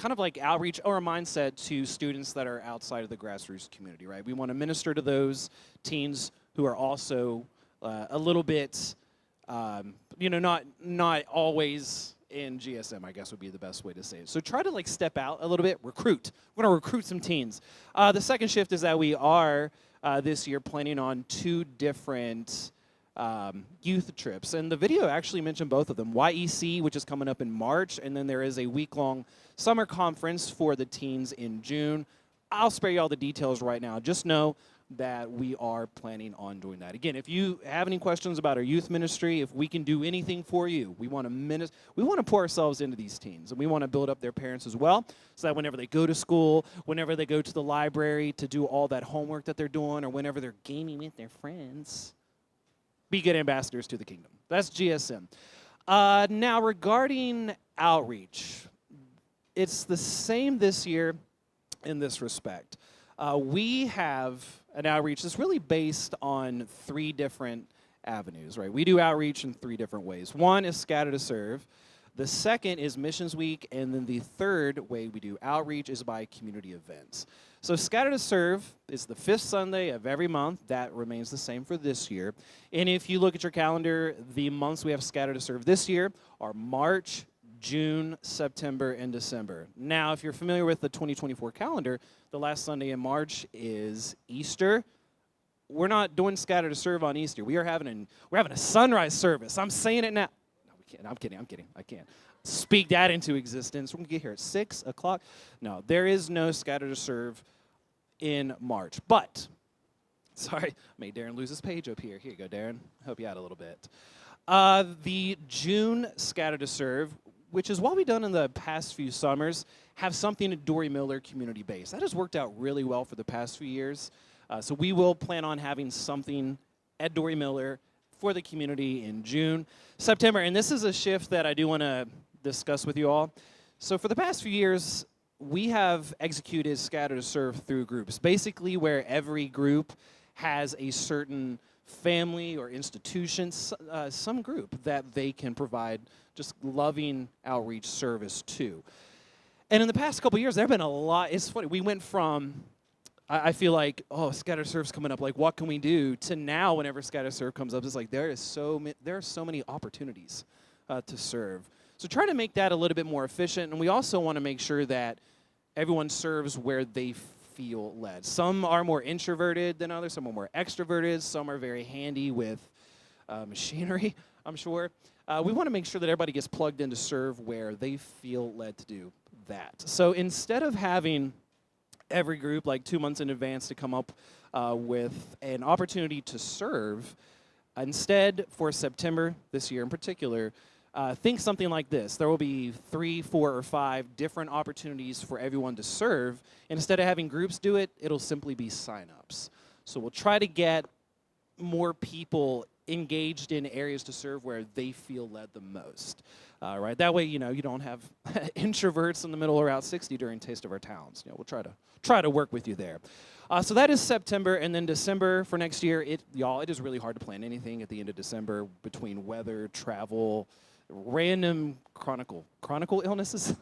of like outreach or a mindset to students that are outside of the Grassroots community, right? We want to minister to those teens who are also a little bit, not always in GSM, I guess would be the best way to say it. So try to step out a little bit, recruit. We're going to recruit some teens. The second shift is that we are this year planning on two different youth trips. And the video actually mentioned both of them. YEC, which is coming up in March, and then there is a week-long summer conference for the teens in June. I'll spare you all the details right now. Just know that we are planning on doing that. Again, if you have any questions about our youth ministry, if we can do anything for you, we want to pour ourselves into these teens, and we want to build up their parents as well, so that whenever they go to school, whenever they go to the library to do all that homework that they're doing, or whenever they're gaming with their friends, be good ambassadors to the kingdom. That's GSM. Now, regarding outreach, it's the same this year in this respect. We have an outreach that's really based on three different avenues, right? We do outreach in three different ways. One is Scatter to Serve. The second is Missions Week. And then the third way we do outreach is by community events. So Scatter to Serve is the 5th Sunday of every month. That remains the same for this year. And if you look at your calendar, the months we have Scatter to Serve this year are March, June, September, and December. Now, if you're familiar with the 2024 calendar, the last Sunday in March is Easter. We're not doing Scatter to Serve on Easter. We're having a sunrise service. I'm saying it now. No, we can't. I'm kidding. I can't speak that into existence. We're going to get here at 6 o'clock. No, there is no Scatter to Serve in March. But, sorry, I made Darren lose his page up here. Here you go, Darren. Help you out a little bit. The June Scatter to Serve, which is what we've done in the past few summers, have something at Dory Miller community base. That has worked out really well for the past few years. So we will plan on having something at Dory Miller for the community in June. September, and this is a shift that I do want to discuss with you all. So for the past few years, we have executed Scatter to Serve through groups, basically where every group has a certain family or institution, some group that they can provide just loving outreach service to. And in the past couple years, there have been a lot. It's funny. We went from, I feel like, oh, Scatter Serve's coming up. Like, what can we do? To now, whenever Scatter Serve comes up, it's like there are so many opportunities to serve. So try to make that a little bit more efficient. And we also want to make sure that everyone serves where they feel led. Some are more introverted than others. Some are more extroverted. Some are very handy with machinery, I'm sure. We want to make sure that everybody gets plugged in to serve where they feel led to do that. So instead of having every group like 2 months in advance to come up with an opportunity to serve, instead for September this year in particular, think something like this. There will be 3, 4, or 5 different opportunities for everyone to serve. And instead of having groups do it, it'll simply be sign-ups. So we'll try to get more people engaged in areas to serve where they feel led the most. Right? That way, you don't have introverts in the middle of Route 60 during Taste of Our Towns. We'll try to work with you there. So that is September, and then December for next year. It is really hard to plan anything at the end of December between weather, travel, random chronicle illnesses.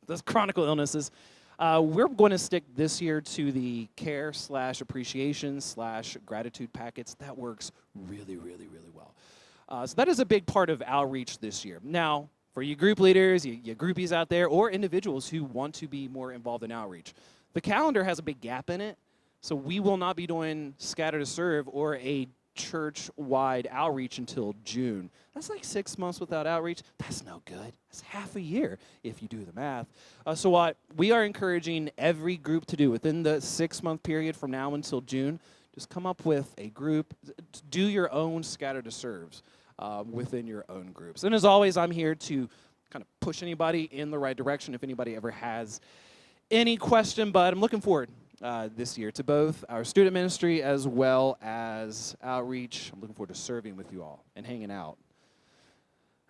Those chronicle illnesses. We're going to stick this year to the care/appreciation/gratitude packets. That works really, really, really well. So that is a big part of outreach this year. Now, for you group leaders, you groupies out there, or individuals who want to be more involved in outreach, the calendar has a big gap in it. So we will not be doing Scatter to Serve or a church-wide outreach until June. That's like 6 months without outreach. That's no good. That's half a year if you do the math. So what we are encouraging every group to do within the 6-month period from now until June, is come up with a group, do your own scatter to serves within your own groups. And as always, I'm here to kind of push anybody in the right direction if anybody ever has any question, but I'm looking forward this year to both our student ministry as well as outreach. I'm looking forward to serving with you all and hanging out.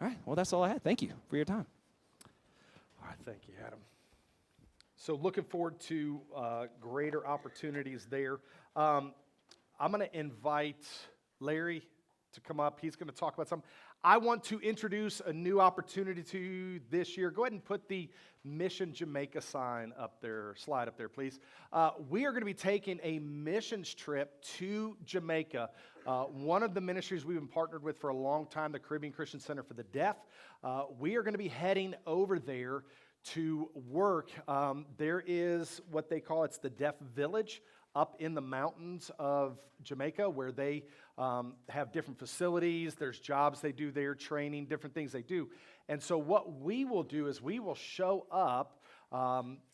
All right, well, that's all I had. Thank you for your time. All right, thank you, Adam. So looking forward to greater opportunities there. I'm going to invite Larry to come up. He's going to talk about something. I want to introduce a new opportunity to you this year. Go ahead and put the Mission Jamaica slide up there, please. We are going to be taking a missions trip to Jamaica. One of the ministries we've been partnered with for a long time, the Caribbean Christian Center for the Deaf. We are going to be heading over there to work. There is what they call, it's the Deaf Village up in the mountains of Jamaica, where they have different facilities. There's jobs they do there, training, different things they do. And so what we will do is we will show up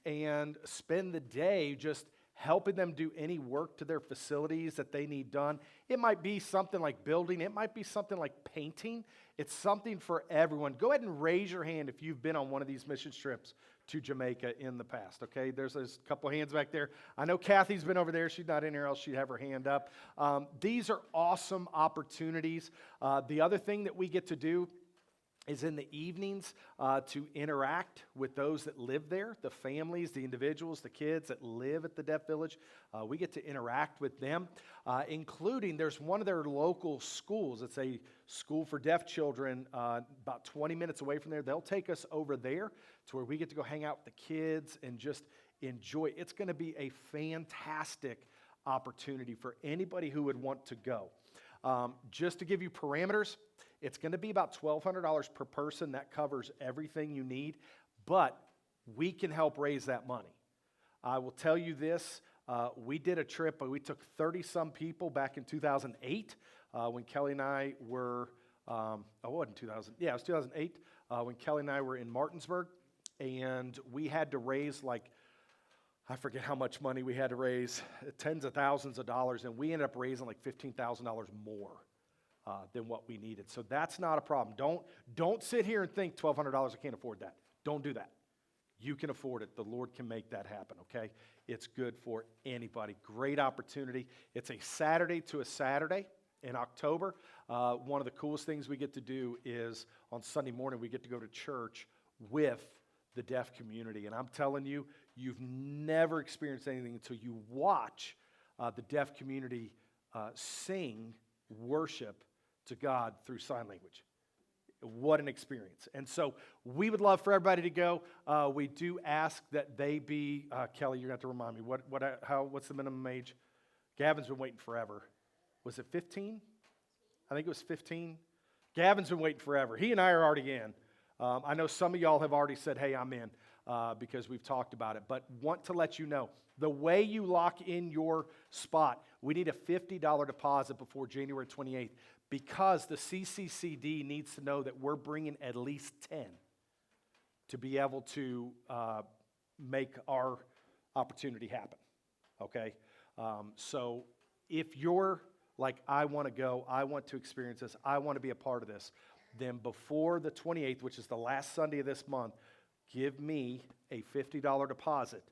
and spend the day just helping them do any work to their facilities that they need done. It might be something like building. It might be something like painting. It's something for everyone. Go ahead and raise your hand if you've been on one of these mission trips to Jamaica in the past, okay? There's a couple hands back there. I know Kathy's been over there. She's not in here, else she'd have her hand up. These are awesome opportunities. The other thing that we get to do is in the evenings to interact with those that live there, the families, the individuals, the kids that live at the Deaf Village. We get to interact with them, including there's one of their local schools. It's a school for deaf children about 20 minutes away from there. They'll take us over there to where we get to go hang out with the kids and just enjoy. It's going to be a fantastic opportunity for anybody who would want to go. Just to give you parameters, it's going to be about $1,200 per person. That covers everything you need, but we can help raise that money. I will tell you this, we did a trip, we took 30-some people back in 2008 when Kelly and I were, it wasn't 2000, yeah, it was 2008, when Kelly and I were in Martinsburg, and we had to raise I forget how much money we had to raise, tens of thousands of dollars, and we ended up raising like $15,000 more than what we needed. So that's not a problem. Don't sit here and think $1,200, I can't afford that. Don't do that. You can afford it. The Lord can make that happen, okay? It's good for anybody. Great opportunity. It's a Saturday to a Saturday in October. One of the coolest things we get to do is on Sunday morning, we get to go to church with the deaf community. And I'm telling you, you've never experienced anything until you watch the deaf community sing worship to God through sign language. What an experience. And so we would love for everybody to go. We do ask that they be, Kelly, you're going to have to remind me, what's the minimum age? Gavin's been waiting forever. Was it 15? I think it was 15. Gavin's been waiting forever. He and I are already in. I know some of y'all have already said, hey, I'm in, because we've talked about it. But want to let you know, the way you lock in your spot, we need a $50 deposit before January 28th because the CCCD needs to know that we're bringing at least 10 to be able to make our opportunity happen, okay? So if you're like, I want to go, I want to experience this, I want to be a part of this, then before the 28th, which is the last Sunday of this month, give me a $50 deposit.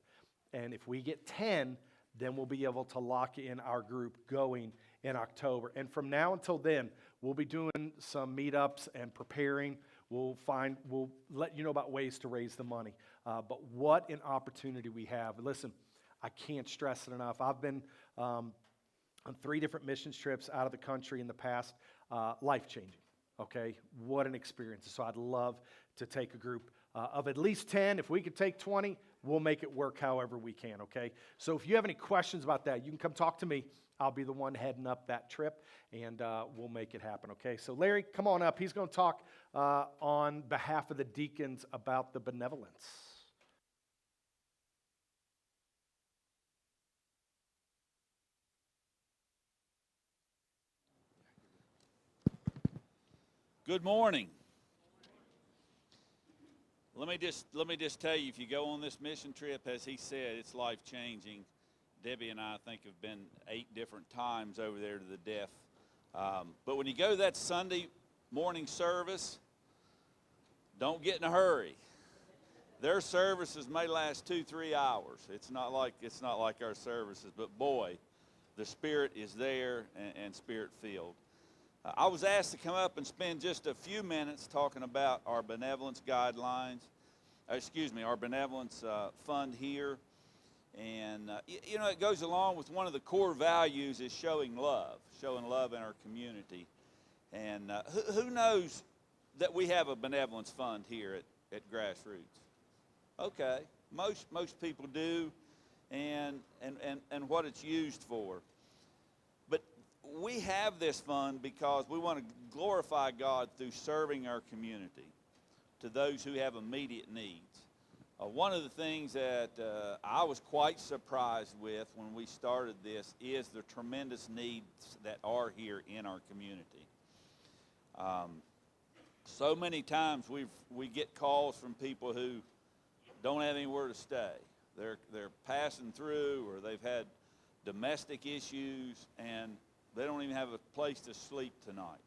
And if we get 10, then we'll be able to lock in our group going in October. And from now until then, we'll be doing some meetups and preparing. We'll let you know about ways to raise the money. But what an opportunity we have. Listen, I can't stress it enough. I've been on 3 different missions trips out of the country in the past. Life-changing, okay? What an experience. So I'd love to take a group of at least 10. If we could take 20, we'll make it work however we can, okay? So if you have any questions about that, you can come talk to me. I'll be the one heading up that trip, and we'll make it happen, okay? So Larry, come on up. He's going to talk on behalf of the deacons about the benevolence. Good morning. Let me just tell you, if you go on this mission trip, as he said, it's life-changing. Debbie and I think have been 8 different times over there to the deaf. But when you go to that Sunday morning service, don't get in a hurry. Their services may last 2-3 hours. It's not like our services, but boy, the Spirit is there and Spirit-filled. I was asked to come up and spend just a few minutes talking about our benevolence guidelines, our benevolence fund here. And, you know, it goes along with one of the core values is showing love in our community. And who knows that we have a benevolence fund here at Grassroots? Okay, most people do, and what it's used for. But we have this fund because we want to glorify God through serving our community to those who have immediate needs. One of the things that I was quite surprised with when we started this is the tremendous needs that are here in our community. So many times we get calls from people who don't have anywhere to stay. They're passing through, or they've had domestic issues, and they don't even have a place to sleep tonight.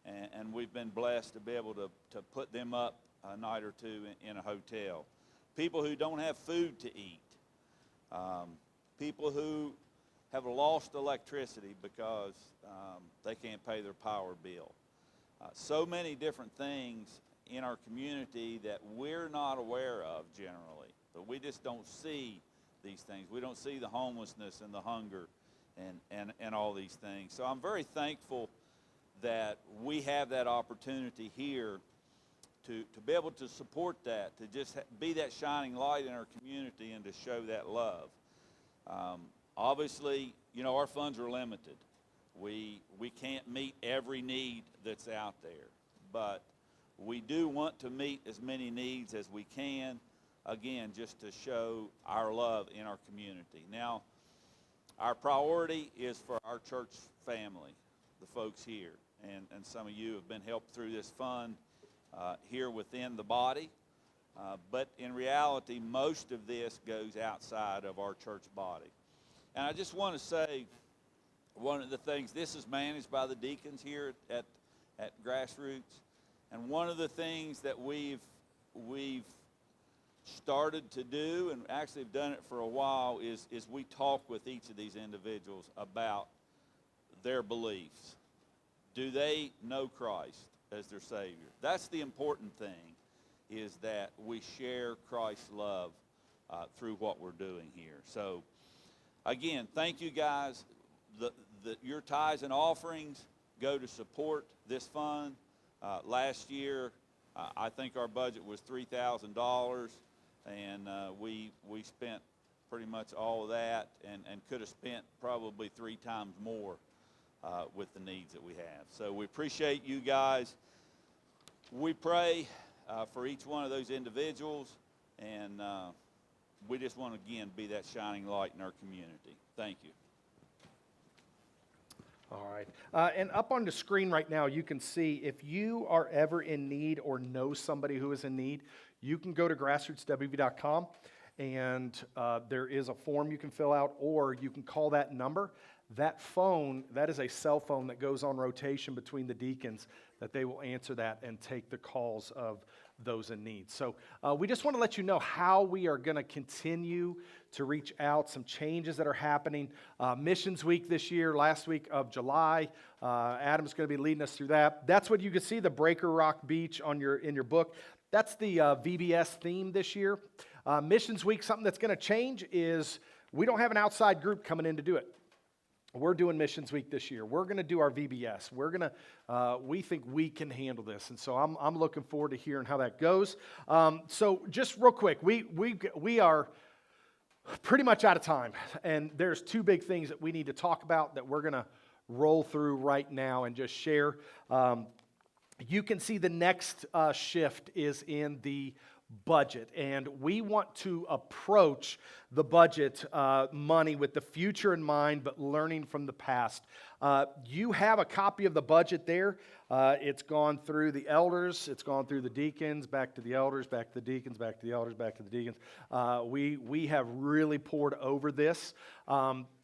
And we've been blessed to be able to put them up a night or two in a hotel. People who don't have food to eat. People who have lost electricity because they can't pay their power bill. So many different things in our community that we're not aware of generally, but we just don't see these things. We don't see the homelessness and the hunger and all these things. So I'm very thankful that we have that opportunity here to be able to support that, to just be that shining light in our community and to show that love. Obviously, you know, our funds are limited. We can't meet every need that's out there, but we do want to meet as many needs as we can, again, just to show our love in our community. Now, our priority is for our church family, the folks here, and some of you have been helped through this fund here within the body, but in reality, most of this goes outside of our church body. And I just want to say, one of the things, this is managed by the deacons here at Grassroots, and one of the things that we've started to do, and actually have done it for a while, is we talk with each of these individuals about their beliefs. Do they know Christ as their Savior? That's the important thing, is that we share Christ's love through what we're doing here. So, again, thank you guys. Your tithes and offerings go to support this fund. Last year, I think our budget was $3,000, and we spent pretty much all of that, and could have spent probably 3 times more with the needs that we have. So we appreciate you guys. We pray for each one of those individuals, and we just want to, again, be that shining light in our community. Thank you. All right. And up on the screen right now, you can see if you are ever in need or know somebody who is in need, you can go to grassrootswv.com, and there is a form you can fill out, or you can call that number. That phone, that is a cell phone that goes on rotation between the deacons, that they will answer that and take the calls of those in need. So we just want to let you know how we are going to continue to reach out, some changes that are happening. Missions Week this year, last week of July. Adam's going to be leading us through that. That's what you can see, the Breaker Rock Beach in your book. That's the VBS theme this year. Missions Week, something that's going to change is we don't have an outside group coming in to do it. We're doing Missions Week this year. We're going to do our VBS. We think we can handle this, and so I'm looking forward to hearing how that goes. So just real quick, we are pretty much out of time, and there's 2 big things that we need to talk about that we're going to roll through right now and just share. You can see the next shift is in the budget, and we want to approach the budget money with the future in mind, but learning from the past. You have a copy of the budget there. It's gone through the elders, it's gone through the deacons, back to the elders, back to the deacons, back to the elders, back to the deacons. We have really poured over this.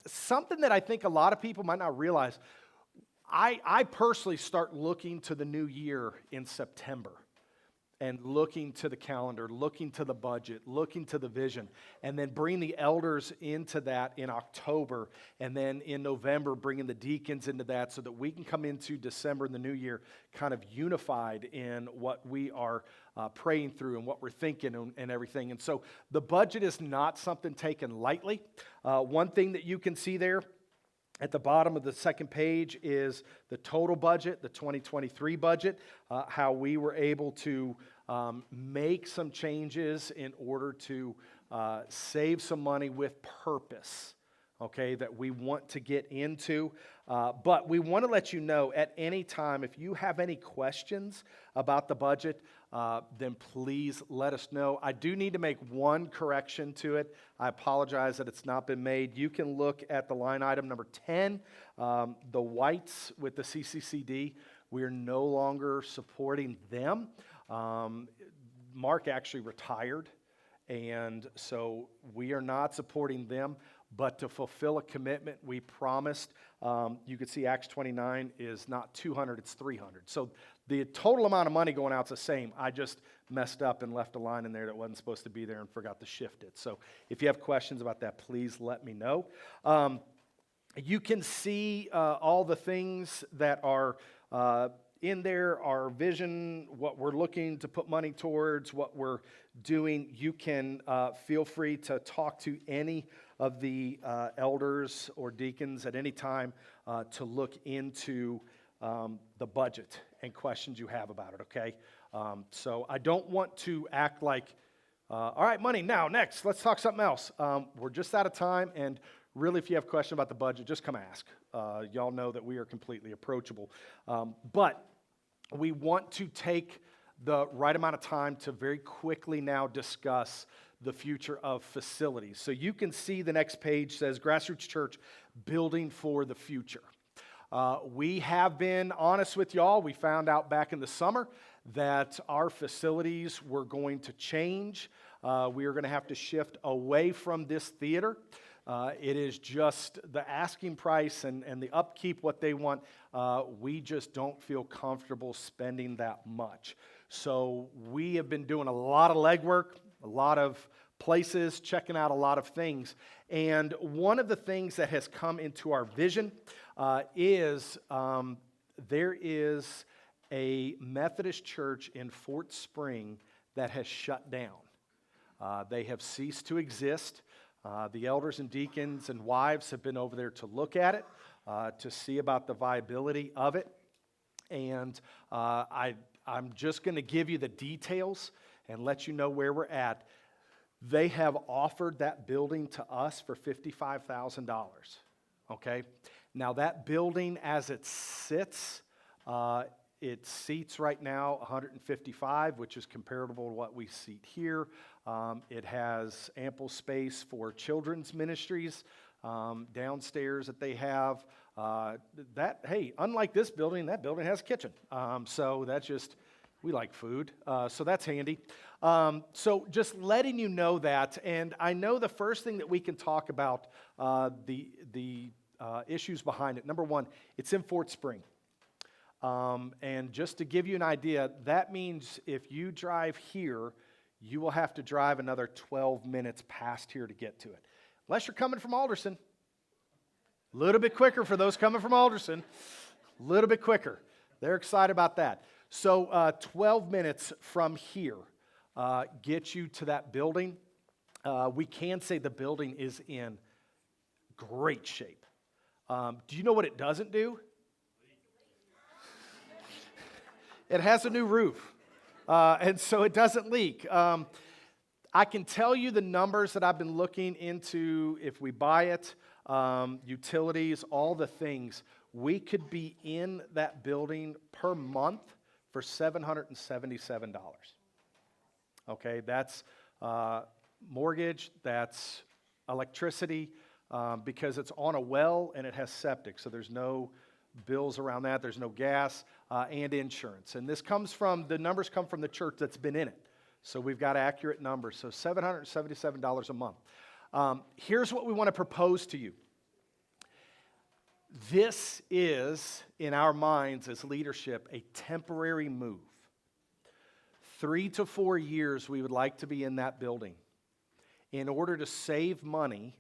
Something that I think a lot of people might not realize, I personally start looking to the new year in September and looking to the calendar, looking to the budget, looking to the vision, and then bring the elders into that in October, and then in November bringing the deacons into that so that we can come into December and the new year kind of unified in what we are praying through and what we're thinking and everything. And so the budget is not something taken lightly. One thing that you can see there at the bottom of the second page is the total budget, the 2023 budget, how we were able to make some changes in order to save some money with purpose, okay, that we want to get into. But we want to let you know at any time, if you have any questions about the budget, then please let us know. I do need to make one correction to it. I apologize that it's not been made. You can look at the line item number 10, the whites with the CCCD. We are no longer supporting them. Mark actually retired, and so we are not supporting them. But to fulfill a commitment we promised, you can see Acts 29 is not 200, it's 300. So the total amount of money going out is the same. I just messed up and left a line in there that wasn't supposed to be there and forgot to shift it. So if you have questions about that, please let me know. You can see all the things that are in there, our vision, what we're looking to put money towards, what we're doing. You can feel free to talk to any of the elders or deacons at any time to look into the budget and questions you have about it, okay? So I don't want to act like, all right, money, now, next, let's talk something else. We're just out of time, and really, if you have a question about the budget, just come ask. Y'all know that we are completely approachable. But we want to take the right amount of time to very quickly now discuss the future of facilities. So you can see the next page says Grassroots Church Building for the Future. We have been honest with y'all. We found out back in the summer that our facilities were going to change. We are going to have to shift away from this theater. It is just the asking price and the upkeep, what they want. We just don't feel comfortable spending that much. So we have been doing a lot of legwork, a lot of places, checking out a lot of things. And one of the things that has come into our vision is there is a Methodist church in Fort Spring that has shut down. They have ceased to exist. The elders and deacons and wives have been over there to look at it, to see about the viability of it. And I'm just going to give you the details and let you know where we're at. They have offered that building to us for $55,000, okay? Now that building as it sits, it seats right now 155, which is comparable to what we seat here. It has ample space for children's ministries downstairs that they have. Hey, unlike this building, that building has a kitchen. So that's just, we like food, so that's handy. So just letting you know that, and I know the first thing that we can talk about, the issues behind it. Number one, it's in Fort Spring. And just to give you an idea, that means if you drive here, you will have to drive another 12 minutes past here to get to it. Unless you're coming from Alderson. A little bit quicker for those coming from Alderson. A little bit quicker. They're excited about that. So 12 minutes from here gets you to that building. We can say the building is in great shape. Do you know what it doesn't do? It has a new roof, and so it doesn't leak. I can tell you the numbers that I've been looking into. If we buy it, utilities, all the things, we could be in that building per month for $777. Okay, that's mortgage, that's electricity, because it's on a well and it has septic, so there's no bills around that, there's no gas, and insurance. And the numbers come from the church that's been in it. So we've got accurate numbers. So $777 a month. Here's what we want to propose to you. This is, in our minds as leadership, a temporary move. 3 to 4 years we would like to be in that building in order to save money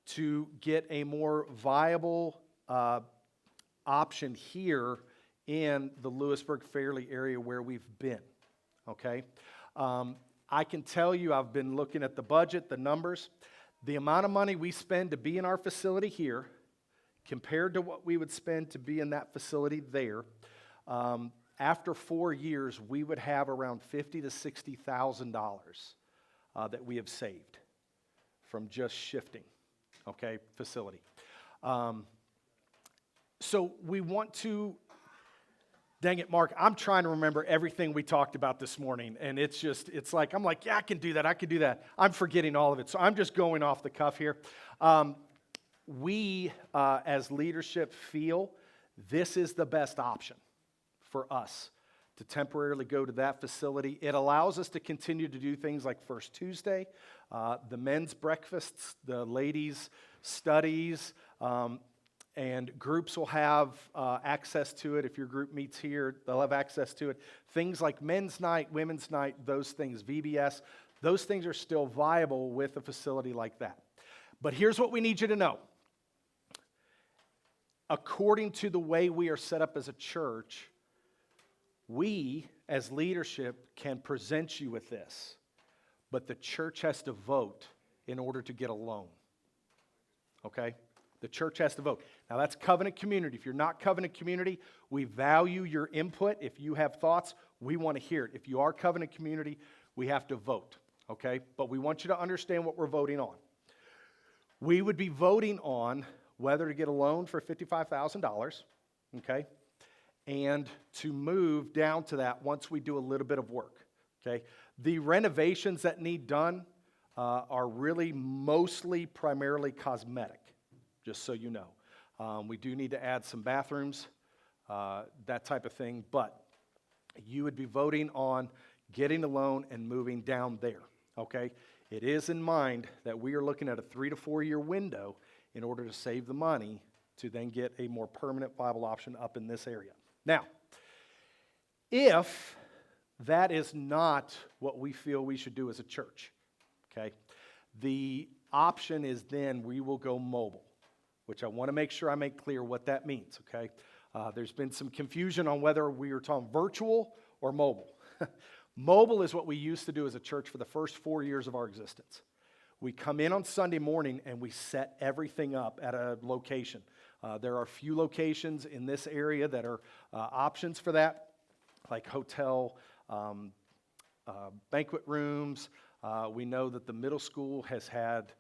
to get a more viable option here in the Lewisburg-Fairleigh area where we've been, okay? I can tell you, I've been looking at the budget, the numbers. The amount of money we spend to be in our facility here compared to what we would spend to be in that facility there, after 4 years, we would have around $50,000 to $60,000 that we have saved from just shifting, okay, facility. So we want to, dang it, Mark, I'm trying to remember everything we talked about this morning, and I'm like, yeah, I can do that. I'm forgetting all of it, so I'm just going off the cuff here. We, as leadership, feel this is the best option for us to temporarily go to that facility. It allows us to continue to do things like First Tuesday, the men's breakfasts, the ladies' studies, and groups will have access to it. If your group meets here, they'll have access to it. Things like men's night, women's night, those things, VBS, those things are still viable with a facility like that. But here's what we need you to know. According to the way we are set up as a church, we, as leadership, can present you with this, but the church has to vote in order to get a loan. Okay? The church has to vote. Now, that's covenant community. If you're not covenant community, we value your input. If you have thoughts, we want to hear it. If you are covenant community, we have to vote. Okay? But we want you to understand what we're voting on. We would be voting on whether to get a loan for $55,000, okay, and to move down to that once we do a little bit of work, okay? The renovations that need done are really mostly primarily cosmetic, just so you know. We do need to add some bathrooms, that type of thing, but you would be voting on getting a loan and moving down there, okay? It is in mind that we are looking at a 3 to 4 year window in order to save the money to then get a more permanent viable option up in this area. Now, if that is not what we feel we should do as a church, okay, the option is then we will go mobile, which I want to make sure I make clear what that means, okay? There's been some confusion on whether we are talking virtual or mobile. Mobile is what we used to do as a church for the first 4 years of our existence. We come in on Sunday morning and we set everything up at a location. There are a few locations in this area that are options for that, like hotel, banquet rooms. We know that the middle school has had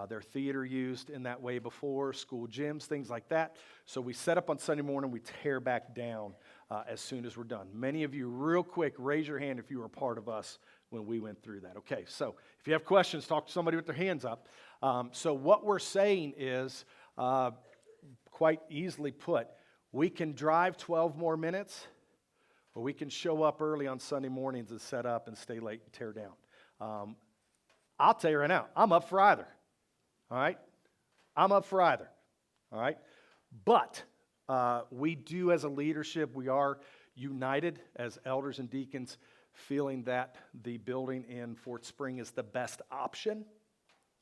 their theater used in that way before, school gyms, things like that. So we set up on Sunday morning, we tear back down as soon as we're done. Many of you, real quick, raise your hand if you were a part of us when we went through that. Okay, so if you have questions, talk to somebody with their hands up. So what we're saying is, quite easily put, we can drive 12 more minutes, or we can show up early on Sunday mornings and set up and stay late and tear down. I'll tell you right now, I'm up for either. All right? I'm up for either. All right? But we do, as a leadership, we are united as elders and deacons, feeling that the building in Fort Spring is the best option.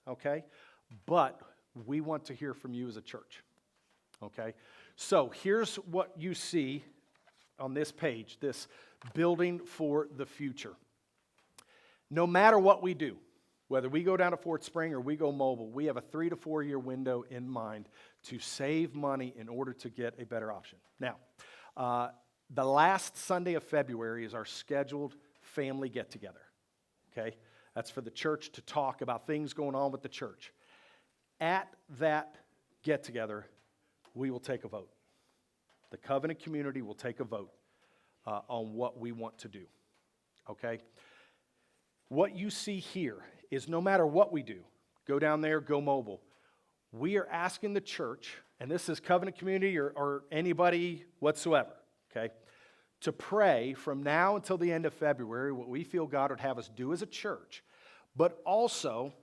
Okay? But we want to hear from you as a church. Okay? So here's what you see on this page, this building for the future. No matter what we do, whether we go down to Fort Spring or we go mobile, we have a 3 to 4 year window in mind to save money in order to get a better option. Now, the last Sunday of February is our scheduled family get-together, okay? That's for the church to talk about things going on with the church. At that get-together, we will take a vote. The covenant community will take a vote on what we want to do, okay? what you see here is no matter what we do, go down there, go mobile, we are asking the church, and this is Covenant Community or anybody whatsoever, okay, to pray from now until the end of February what we feel God would have us do as a church, but also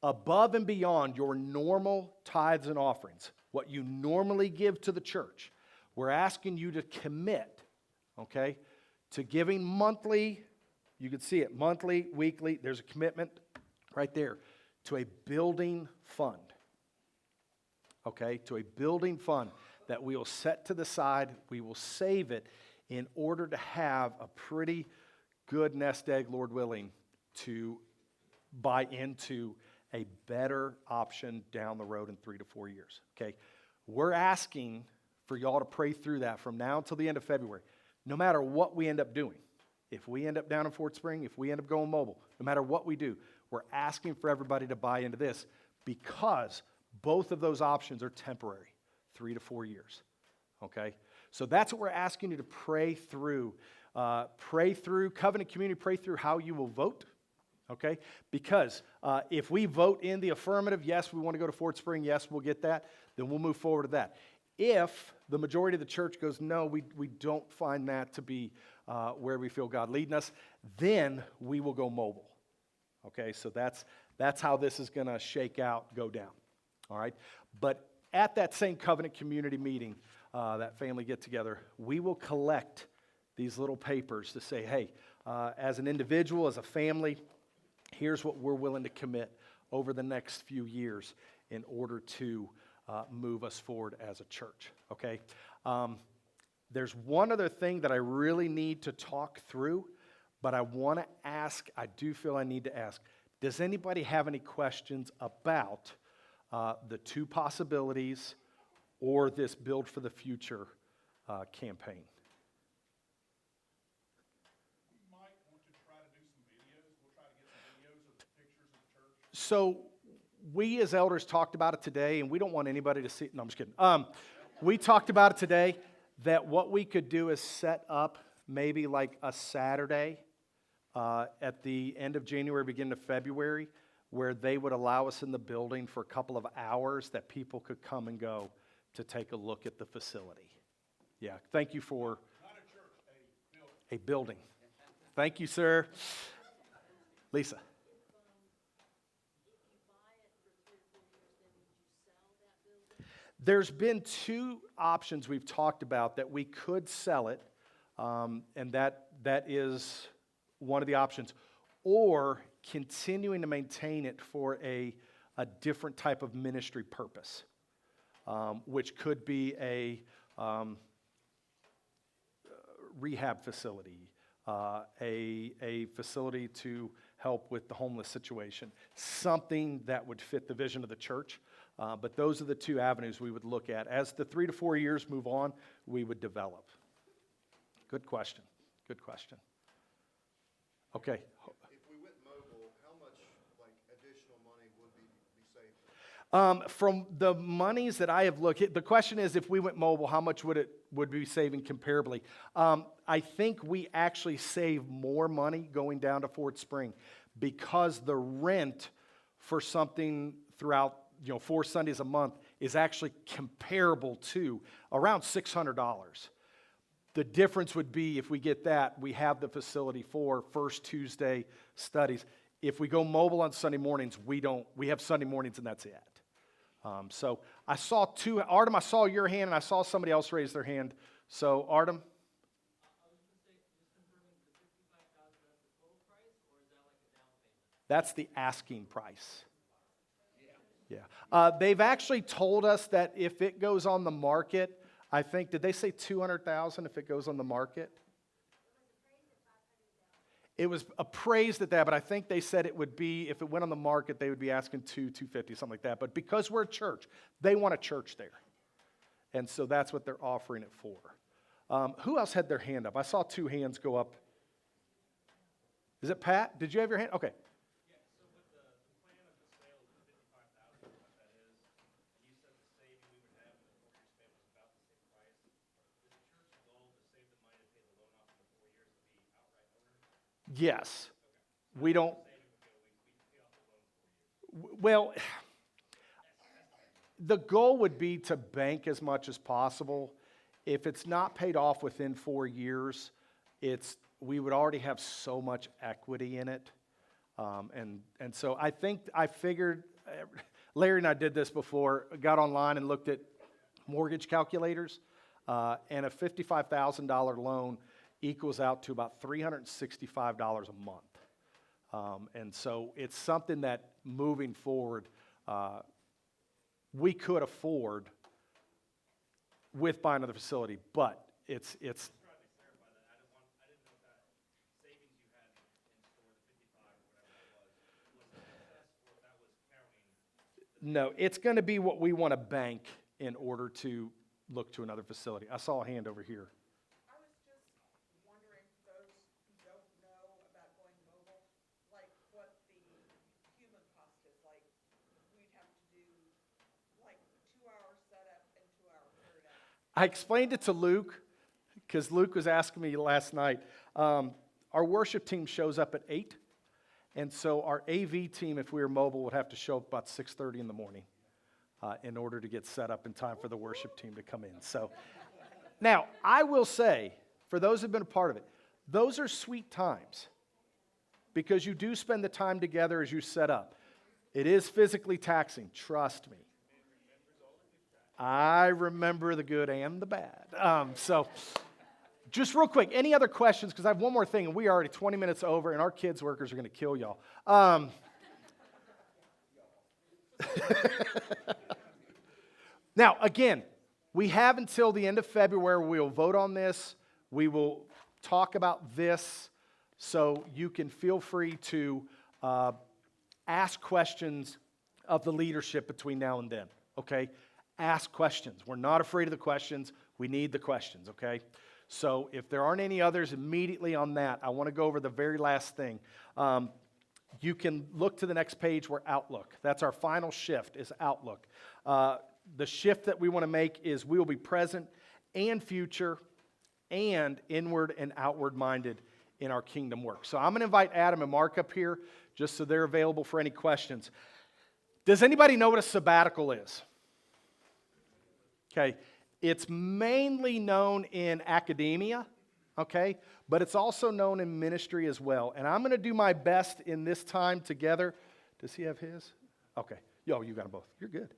above and beyond your normal tithes and offerings, what you normally give to the church. We're asking you to commit, okay, to giving monthly. You can see it, monthly, weekly. There's a commitment right there to a building fund, okay, to a building fund that we will set to the side. We will save it in order to have a pretty good nest egg, Lord willing, to buy into a better option down the road in 3 to 4 years, okay? We're asking for y'all to pray through that from now until the end of February, no matter what we end up doing. If we end up down in Fort Spring, if we end up going mobile, no matter what we do, we're asking for everybody to buy into this because both of those options are temporary, 3 to 4 years, okay? So that's what we're asking you to pray through. Pray through, Covenant Community, pray through how you will vote, okay? Because if we vote in the affirmative, yes, we want to go to Fort Spring, yes, we'll get that, then we'll move forward to that. If the majority of the church goes, no, we don't find that to be where we feel God leading us, then we will go mobile, okay? So that's how this is going to shake out, go down, all right? But at that same Covenant Community meeting, that family get-together, we will collect these little papers to say, hey, as an individual, as a family, here's what we're willing to commit over the next few years in order to move us forward as a church, okay? There's one other thing that I really need to talk through, but I want to ask, I do feel I need to ask, does anybody have any questions about the two possibilities or this Build for the Future campaign? So we as elders talked about it today, and we don't want anybody to see, no, I'm just kidding. We talked about it today that what we could do is set up maybe like a Saturday at the end of January, beginning of February, where they would allow us in the building for a couple of hours that people could come and go to take a look at the facility. Yeah, thank you for a building. Thank you, sir. Lisa. There's been two options we've talked about that we could sell it, and that is one of the options, or continuing to maintain it for a different type of ministry purpose, which could be a rehab facility, a facility to help with the homeless situation, something that would fit the vision of the church. But those are the two avenues we would look at. As the 3 to 4 years move on, we would develop. Good question. Good question. Okay. If we went mobile, how much additional money would be saved? From the monies that I have looked at, the question is if we went mobile, how much would we be saving comparably? I think we actually save more money going down to Fort Spring because the rent for something throughout 4 Sundays a month is actually comparable to around $600. The difference would be if we get that, we have the facility for First Tuesday studies. If we go mobile on Sunday mornings, we have Sunday mornings and that's it. So I saw two, Artem, I saw your hand and I saw somebody else raise their hand. So Artem? That's the asking price. Yeah. They've actually told us that if it goes on the market, I think, did they say $200,000 if it goes on the market? It was appraised at that, but I think they said it would be, if it went on the market, they would be asking $250, something like that. But because we're a church, they want a church there. And so that's what they're offering it for. Who else had their hand up? I saw 2 hands go up. Is it Pat? Did you have your hand? Okay. Yes. we don't, well, the goal would be to bank as much as possible. If it's not paid off within 4 years, we would already have so much equity in it. And so I figured, Larry and I did this before, got online and looked at mortgage calculators, and a $55,000 loan equals out to about $365 a month. And so it's something that moving forward, we could afford with buying another facility, but it's no, it's going to be what we want to bank in order to look to another facility. I saw a hand over here. I was just wondering, for those who don't know about going mobile, like what the human cost is. Like, we'd have to do like 2-hour setup and 2-hour tear down. I explained it to Luke because Luke was asking me last night. Our worship team shows up at 8. And so our AV team, if we were mobile, would have to show up about 6:30 in the morning in order to get set up in time for the worship team to come in. So now, I will say, for those who have been a part of it, those are sweet times because you do spend the time together as you set up. It is physically taxing, trust me. I remember the good and the bad. So just real quick, any other questions? Because I have one more thing, and we are already 20 minutes over, and our kids' workers are going to kill y'all. Now, again, we have until the end of February. We will vote on this. We will talk about this, so you can feel free to ask questions of the leadership between now and then, okay? Ask questions. We're not afraid of the questions. We need the questions, okay? So if there aren't any others immediately on that, I want to go over the very last thing. You can look to the next page where Outlook. That's our final shift is Outlook. The shift that we want to make is we will be present and future and inward and outward minded in our kingdom work. So I'm going to invite Adam and Mark up here just so they're available for any questions. Does anybody know what a sabbatical is? Okay. It's mainly known in academia, okay? But it's also known in ministry as well. And I'm going to do my best in this time together. Does he have his? Okay. Yo, you got them both. You're good.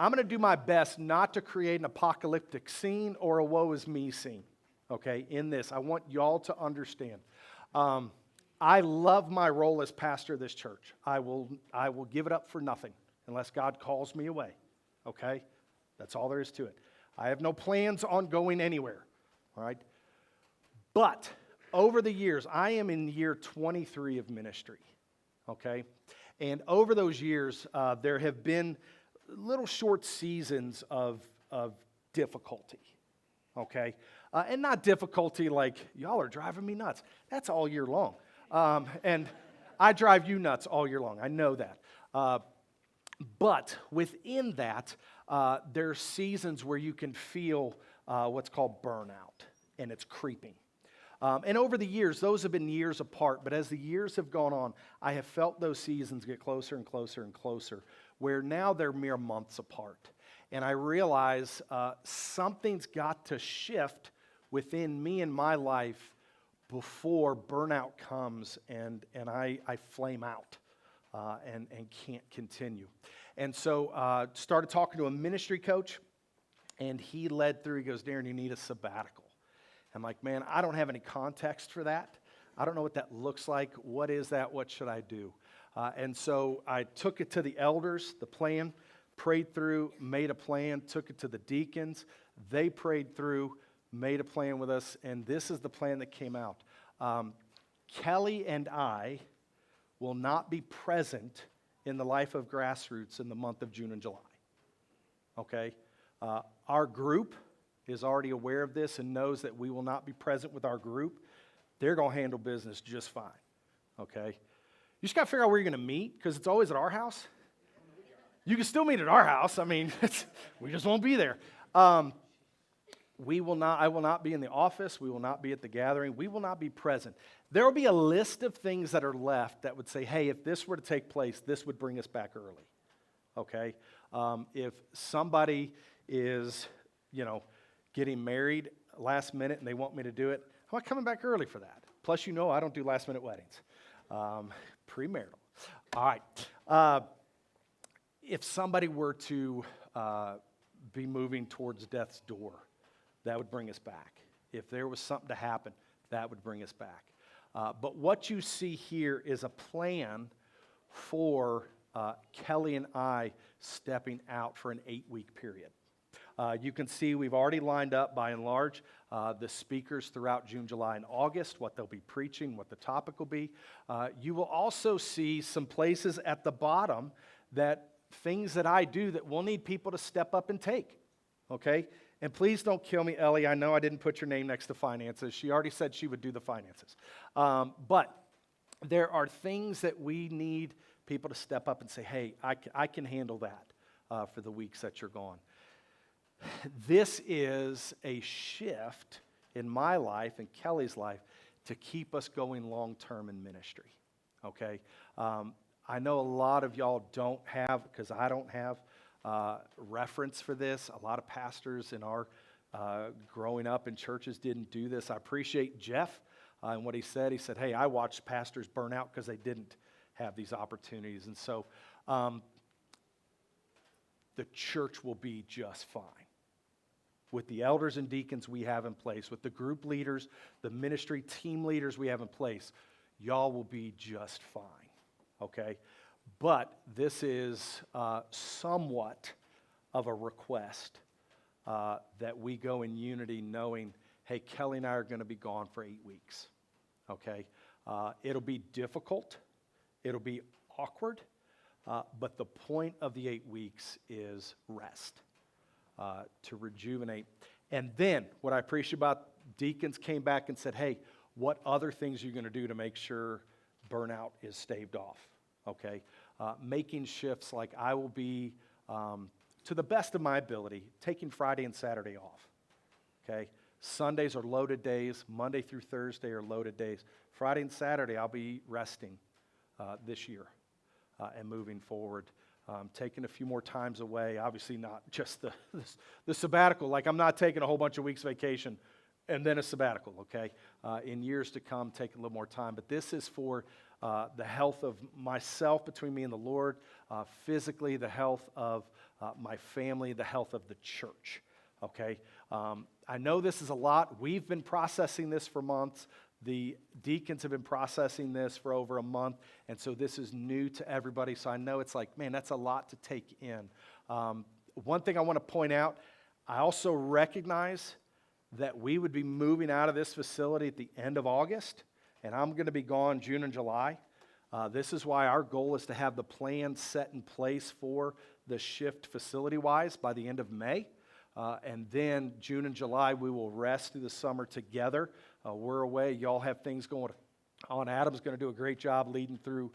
I'm going to do my best not to create an apocalyptic scene or a woe is me scene, okay, in this. I want y'all to understand. I love my role as pastor of this church. I will give it up for nothing unless God calls me away, okay? That's all there is to it. I have no plans on going anywhere, all right? But over the years, I am in year 23 of ministry, okay? And over those years, there have been little short seasons of difficulty, okay? And not difficulty like, y'all are driving me nuts. That's all year long. And I drive you nuts all year long. I know that. But within that, there are seasons where you can feel what's called burnout, and it's creeping. And over the years, those have been years apart, but as the years have gone on, I have felt those seasons get closer and closer and closer, where now they're mere months apart. And I realize something's got to shift within me and my life before burnout comes and I flame out. And can't continue. And so started talking to a ministry coach, and he led through, he goes, Darren, you need a sabbatical. I'm like, man, I don't have any context for that. I don't know what that looks like. What is that? What should I do? And so I took it to the elders, the plan, prayed through, made a plan, took it to the deacons. They prayed through, made a plan with us, and this is the plan that came out. Kelly and I will not be present in the life of Grassroots in the month of June and July. Okay? Our group is already aware of this and knows that we will not be present with our group. They're going to handle business just fine. Okay? You just got to figure out where you're going to meet, because it's always at our house. You can still meet at our house. I mean, we just won't be there. I will not be in the office. We will not be at the gathering. We will not be present. There will be a list of things that are left that would say, hey, if this were to take place, this would bring us back early. Okay? If somebody is, getting married last minute and they want me to do it, I'm not coming back early for that. Plus, I don't do last minute weddings. Premarital. All right. If somebody were to be moving towards death's door, that would bring us back. If there was something to happen, that would bring us back. But what you see here is a plan for Kelly and I stepping out for an 8-week period. You can see we've already lined up, by and large, the speakers throughout June, July, and August, what they'll be preaching, what the topic will be. You will also see some places at the bottom that things that I do that we'll need people to step up and take, okay? And please don't kill me, Ellie. I know I didn't put your name next to finances. She already said she would do the finances. But there are things that we need people to step up and say, hey, I can handle that for the weeks that you're gone. This is a shift in my life and Kelly's life to keep us going long-term in ministry, okay? I know a lot of y'all don't have, because I don't have reference for this. A lot of pastors in our growing up in churches didn't do this. I appreciate Jeff and what he said. He said, hey, I watched pastors burn out because they didn't have these opportunities. And so the church will be just fine. With the elders and deacons we have in place, with the group leaders, the ministry team leaders we have in place, y'all will be just fine, okay? But this is somewhat of a request that we go in unity knowing, hey, Kelly and I are going to be gone for 8 weeks, okay? It'll be difficult. It'll be awkward. But the point of the 8 weeks is rest, to rejuvenate. And then what I appreciate about deacons came back and said, hey, what other things are you going to do to make sure burnout is staved off? Okay, making shifts like I will be, to the best of my ability, taking Friday and Saturday off. Okay, Sundays are loaded days. Monday through Thursday are loaded days. Friday and Saturday I'll be resting this year and moving forward. Taking a few more times away. Obviously not just the sabbatical. Like I'm not taking a whole bunch of weeks vacation and then a sabbatical, okay? In years to come, taking a little more time. But this is for the health of myself, between me and the Lord, physically, the health of my family, the health of the church, okay? I know this is a lot. We've been processing this for months. The deacons have been processing this for over a month, and so this is new to everybody. So I know it's like, man, that's a lot to take in. One thing I want to point out, I also recognize that we would be moving out of this facility at the end of August, and I'm going to be gone June and July. This is why our goal is to have the plan set in place for the shift facility-wise by the end of May. And then June and July, we will rest through the summer together. We're away. Y'all have things going on. Adam's going to do a great job leading through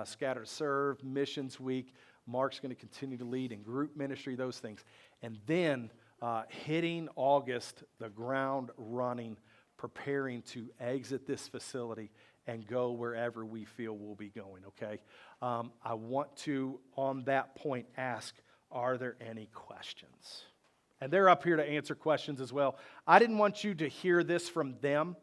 Scatter to Serve, Missions Week. Mark's going to continue to lead in group ministry, those things. And then hitting August, the ground running, preparing to exit this facility and go wherever we feel we'll be going, okay? I want to, on that point, ask, are there any questions? And they're up here to answer questions as well. I didn't want you to hear this from them.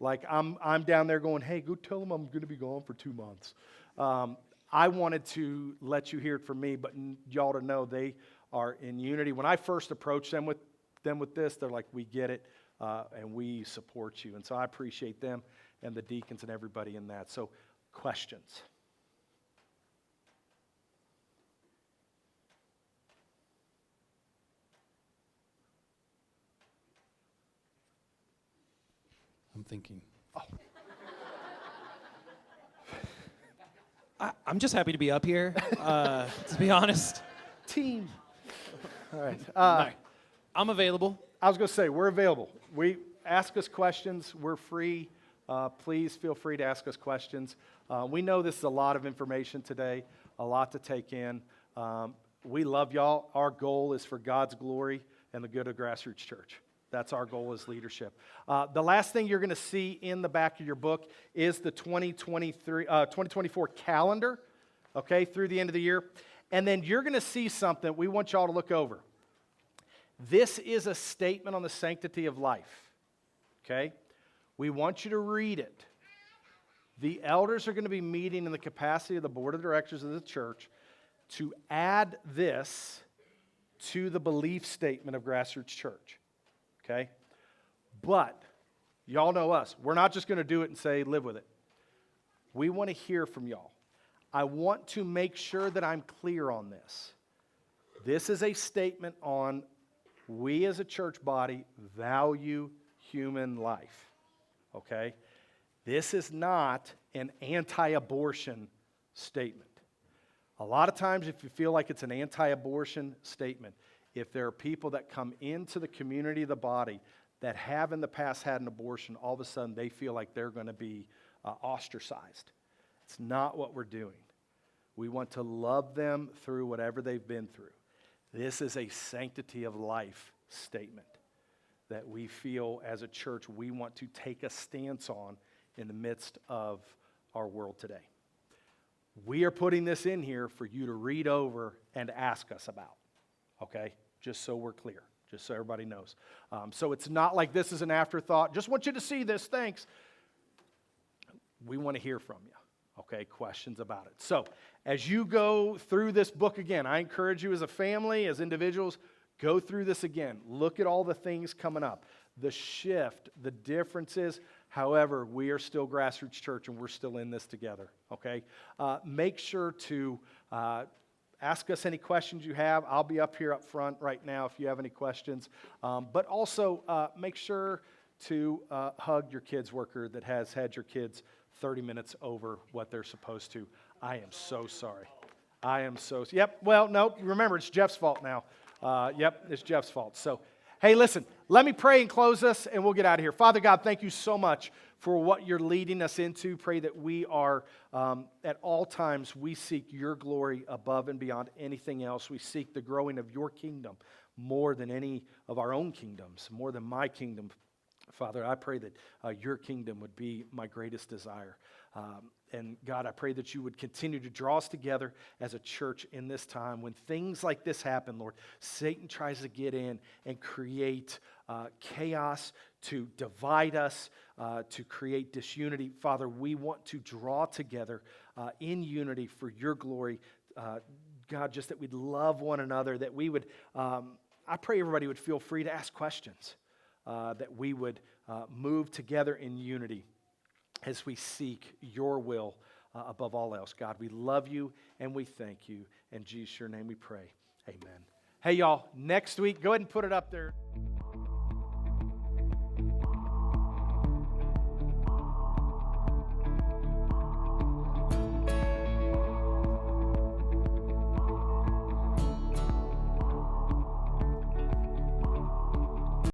Like I'm down there going, hey, go tell them I'm going to be gone for 2 months. I wanted to let you hear it from me, but y'all to know they are in unity. When I first approached them with this, they're like, we get it, and we support you. And so I appreciate them and the deacons and everybody in that. So questions? I'm thinking. I'm just happy to be up here, to be honest. Team. All right. No, I'm available. I was going to say, we're available. Ask us questions. We're free. Please feel free to ask us questions. We know this is a lot of information today, a lot to take in. We love y'all. Our goal is for God's glory and the good of Grassroots Church. That's our goal as leadership. The last thing you're going to see in the back of your book is the 2024 calendar, okay, through the end of the year. And then you're going to see something we want y'all to look over. This is a statement on the sanctity of life, okay? We want you to read it. The elders are going to be meeting in the capacity of the board of directors of the church to add this to the belief statement of Grassroots Church, okay? But y'all know us. We're not just going to do it and say, live with it. We want to hear from y'all. I want to make sure that I'm clear on this. This is a statement on we as a church body value human life, okay? This is not an anti-abortion statement. A lot of times if you feel like it's an anti-abortion statement, if there are people that come into the community of the body that have in the past had an abortion, all of a sudden they feel like they're going to be ostracized. It's not what we're doing. We want to love them through whatever they've been through. This is a sanctity of life statement that we feel as a church we want to take a stance on in the midst of our world today. We are putting this in here for you to read over and ask us about, okay? Just so we're clear, just so everybody knows. So it's not like this is an afterthought. Just want you to see this, thanks. We want to hear from you, okay? Questions about it. So as you go through this book again, I encourage you as a family, as individuals, go through this again. Look at all the things coming up, the shift, the differences. However, we are still Grassroots Church and we're still in this together, okay? Make sure to ask us any questions you have. I'll be up here up front right now if you have any questions. But also make sure to hug your kids worker that has had your kids 30 minutes over what they're supposed to. I am so sorry. Yep, well, no, remember, it's Jeff's fault now. Yep, it's Jeff's fault. So, hey, listen, let me pray and close us, and we'll get out of here. Father God, thank you so much for what you're leading us into. Pray that we are, at all times, we seek your glory above and beyond anything else. We seek the growing of your kingdom more than any of our own kingdoms, more than my kingdom. Father, I pray that your kingdom would be my greatest desire. And God, I pray that you would continue to draw us together as a church in this time. When things like this happen, Lord, Satan tries to get in and create chaos, to divide us, to create disunity. Father, we want to draw together in unity for your glory. God, just that we'd love one another, that we would, I pray everybody would feel free to ask questions, that we would move together in unity as we seek your will above all else. God, we love you and we thank you. In Jesus' your name we pray. Amen. Hey, y'all, next week, go ahead and put it up there.